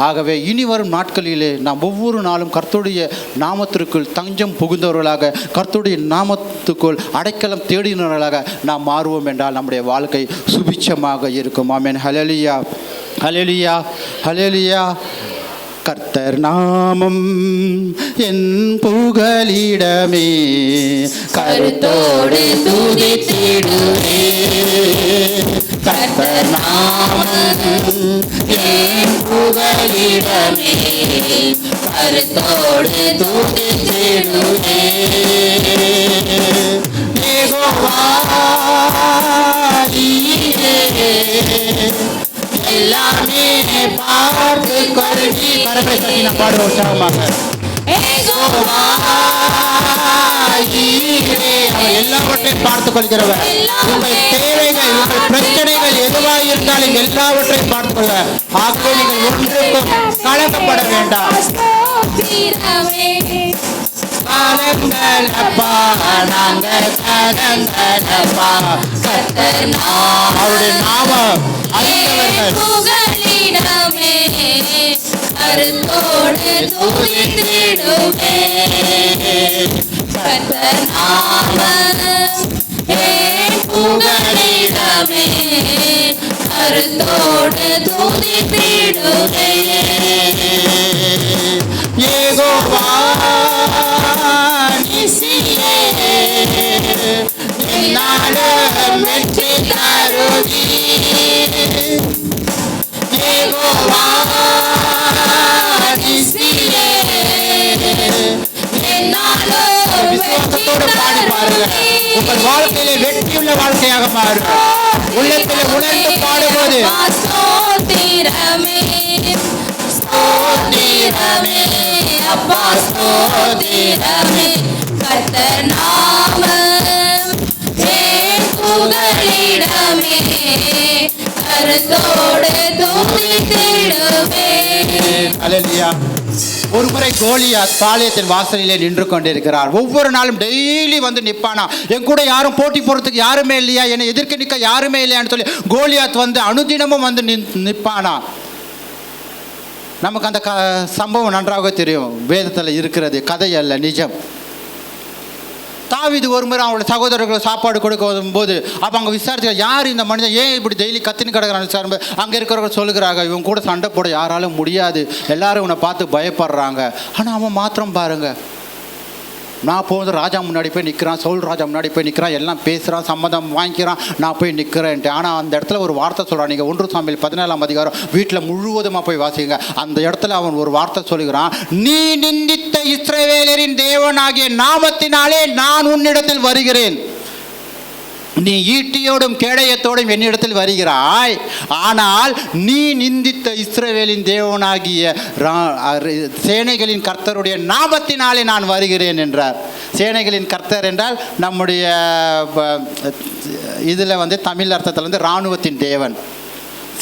ஆகவே இனி வரும் நாட்களிலே நாம் ஒவ்வொரு நாளும் கர்த்தருடைய நாமத்திற்குள் தஞ்சம் புகுந்தவர்களாக, கர்த்தருடைய நாமத்துக்குள் அடைக்கலம் தேடினவர்களாக நாம் மாறுவோம் என்றால் நம்முடைய வாழ்க்கை சுபிட்சமாக இருக்கும். ஆமென். ஹல்லேலூயா. ஹல்லேலூயா. ஹல்லேலூயா. கர்த்தர் நாமம் என் புகலிடமே, கருத்தோடு துதித்திடுவே. கர்த்தர் நாமம் என் புகலிடமே, கருத்தோடு துதித்திடுவே. யெகோவா நீரே எல்லாமே பார்த்து கொள்வி. கரங்களை தட்டி நான் பாடுவோம் உற்சாகமாக. யெகோவா நீரே, அவர் எல்லாவற்றையும் பார்த்துக் கொள்கிறவர். உங்கள் தேவைகள், உங்கள் பிரச்சனைகள் எதுவாக இருந்தாலும் எல்லாவற்றையும் பார்த்துக் கொள்வார். ஆகவே நீங்கள் ஒன்றுக்கும் கலக்கப்பட வேண்டாம். கலங்களப்பா நாங்கள் கலங்களப்பா, அவருடைய நாமம் அறிந்தவர்கள். கருத்தோடு துதித்திடுவே. கர்த்தர் நாமம் என் புகலிடமே, கருத்தோடு துதித்திடுவே. யெகோவா நீரே என்னாலும் வெற்றி தருவீர். யெகோவா நீரே என்னாலும் விசுவாசத்தோடு பாடி பாருங்க. உங்கள் வாழ்க்கையிலே வெற்றியுள்ள வாழ்க்கையாக மாறும். உள்ளத்திலே உணர்ந்து பாடும்போது ஸ்தோத்திரமே ஸ்தோத்திரமே அப்பா ஸ்தோத்திரமே. கர்த்தர் நாமம் என் புகலிடமே, கருத்தோடு துதித்திடுவே. அல்லேலூயா. ஒருமுறை கோலியாத் பாளையத்தின் வாசலிலே நின்று கொண்டிருக்கிறார். ஒவ்வொரு நாளும் டெய்லி வந்து நிற்பானா. என் கூட யாரும் போட்டி போறதுக்கு யாருமே இல்லையா, என்னை எதிர்க்க நிற்க யாருமே இல்லையான்னு சொல்லி கோலியாத் வந்து அனுதினமும் வந்து நிற்பானா. நமக்கு அந்த சம்பவம் நன்றாக தெரியும், வேதத்தில் இருக்கிறது, கதை அல்ல, நிஜம். தாவீது ஒரு முறை அவங்களோட சகோதரர்கள் சாப்பாடு கொடுக்கும் போது அப்போ அங்கே விசாரிச்சு யார் இந்த மனிதன் ஏன் இப்படி டெய்லி கத்தின்னு கிடக்கிறான்னு விசாரிப்பு அங்கே இருக்கிறவங்க சொல்லுகிறாங்க, இவங்க கூட சண்டை போட யாராலும் முடியாது, எல்லாரும் இவனை பார்த்து பயப்படுறாங்க. ஆனால் அவன் மாத்திரம் பாருங்க, நான் போது ராஜா முன்னாடி போய் நிற்கிறான், சவுல் ராஜா முன்னாடி போய் நிற்கிறான், எல்லாம் பேசுகிறான், சம்மதம் வாங்கிக்கிறான், நான் போய் நிற்கிறேன்ட்டு. ஆனால் அந்த இடத்துல ஒரு வார்த்தை சொல்கிறான். நீங்கள் 1 சாமுவேல் 14ஆம் அதிகாரம் வீட்டில் முழுவதுமாக போய் வாசிங்க. அந்த இடத்துல அவன் ஒரு வார்த்தை சொல்லுகிறான், நீ நிந்தித்த இஸ்ரவேலரின் தேவனாகிய நாமத்தினாலே நான் உன்னிடத்தில் வருகிறேன். நீ ஈட்டியோடும் கேடயத்தோடும் என்னிடத்தில் வருகிறாய், ஆனால் நீ நிந்தித்த இஸ்ரவேலின் தேவனாகிய சேனைகளின் கர்த்தருடைய நாமத்தினாலே நான் வருகிறேன் என்றார். சேனைகளின் கர்த்தர் என்றால் நம்முடைய இதில் வந்து தமிழ் அர்த்தத்தில் வந்து இராணுவத்தின் தேவன்.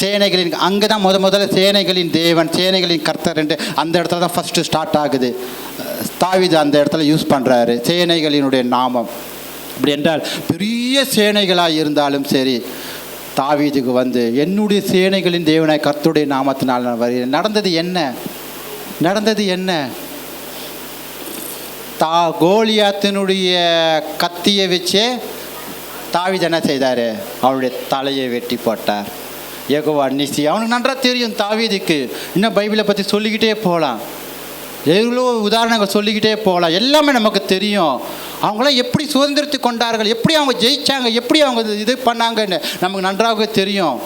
சேனைகளின் அங்கே தான் முதல்ல சேனைகளின் தேவன், சேனைகளின் கர்த்தர் என்று அந்த இடத்துல தான் ஃபஸ்ட்டு ஸ்டார்ட் ஆகுது. தாவீது அந்த இடத்துல யூஸ் பண்ணுறாரு சேனைகளினுடைய நாமம். அப்படி என்றால் பெரிய சேனைகளாக இருந்தாலும் சரி, தாவீதுக்கு வந்து என்னுடைய சேனைகளின் தேவனாய் கர்த்தருடைய நாமத்தினால் நான் வருகிறேன். நடந்தது என்ன? கோலியாத்தினுடைய கத்தியை வச்சே தாவீது என்ன செய்தார்? அவனுடைய தலையை வெட்டி போட்டார். யெகோவா நிசி, அவனுக்கு நன்றாக தெரியும் தாவீதுக்கு. இன்னும் பைபிளை பற்றி சொல்லிக்கிட்டே போகலாம், எவ்வளோ உதாரணங்கள் சொல்லிக்கிட்டே போகலாம், எல்லாமே நமக்கு தெரியும். அவங்களாம் எப்படி சுதந்திரத்தை கொண்டார்கள், எப்படி அவங்க ஜெயித்தாங்க, எப்படி அவங்க இது பண்ணாங்கன்னு நமக்கு நன்றாக தெரியும்.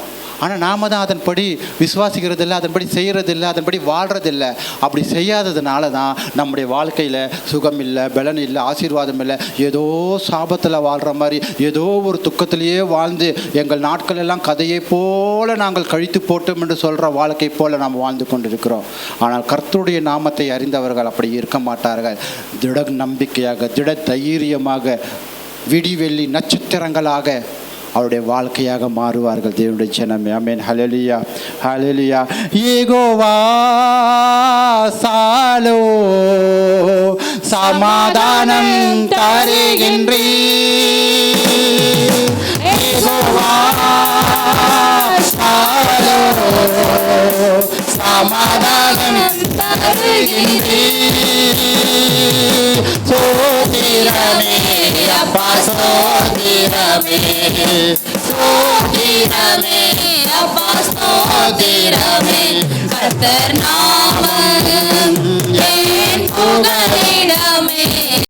ஆனால் நாம் தான் அதன்படி விசுவாசிக்கிறதில்லை, அதன்படி செய்கிறதில்லை, அதன்படி வாழ்கிறதில்லை. அப்படி செய்யாததுனால தான் நம்முடைய வாழ்க்கையில் சுகம் இல்லை, பலன் இல்லை, ஆசீர்வாதம் இல்லை, ஏதோ சாபத்தில் வாழ்கிற மாதிரி, ஏதோ ஒரு துக்கத்திலேயே வாழ்ந்து எங்கள் நாட்கள் எல்லாம் கதையை போல நாங்கள் கழித்து போட்டோம் என்று சொல்கிற வாழ்க்கை போல நாம் வாழ்ந்து கொண்டிருக்கிறோம். ஆனால் கர்த்தருடைய நாமத்தை அறிந்தவர்கள் அப்படி இருக்க மாட்டார்கள். திட நம்பிக்கையாக, திட தைரியமாக, விடிவெள்ளி நட்சத்திரங்களாக அவருடைய வாழ்க்கையாக மாறுவார்கள். தேவனுடைய ஜனமே, ஆமென். ஹல்லேலூயா, ஹல்லேலூயா. யெகோவா சாலோ சமாதானம் தருகின்றீர். யெகோவா சாலோ சமாதானம் தருகின்றீர். சோதிரமே அப்பா, சோதிரமே ஸ்தோத்திரமே அப்பா ஸ்தோத்திரமே கர்த்தர் நாமம் என் புகலிடமே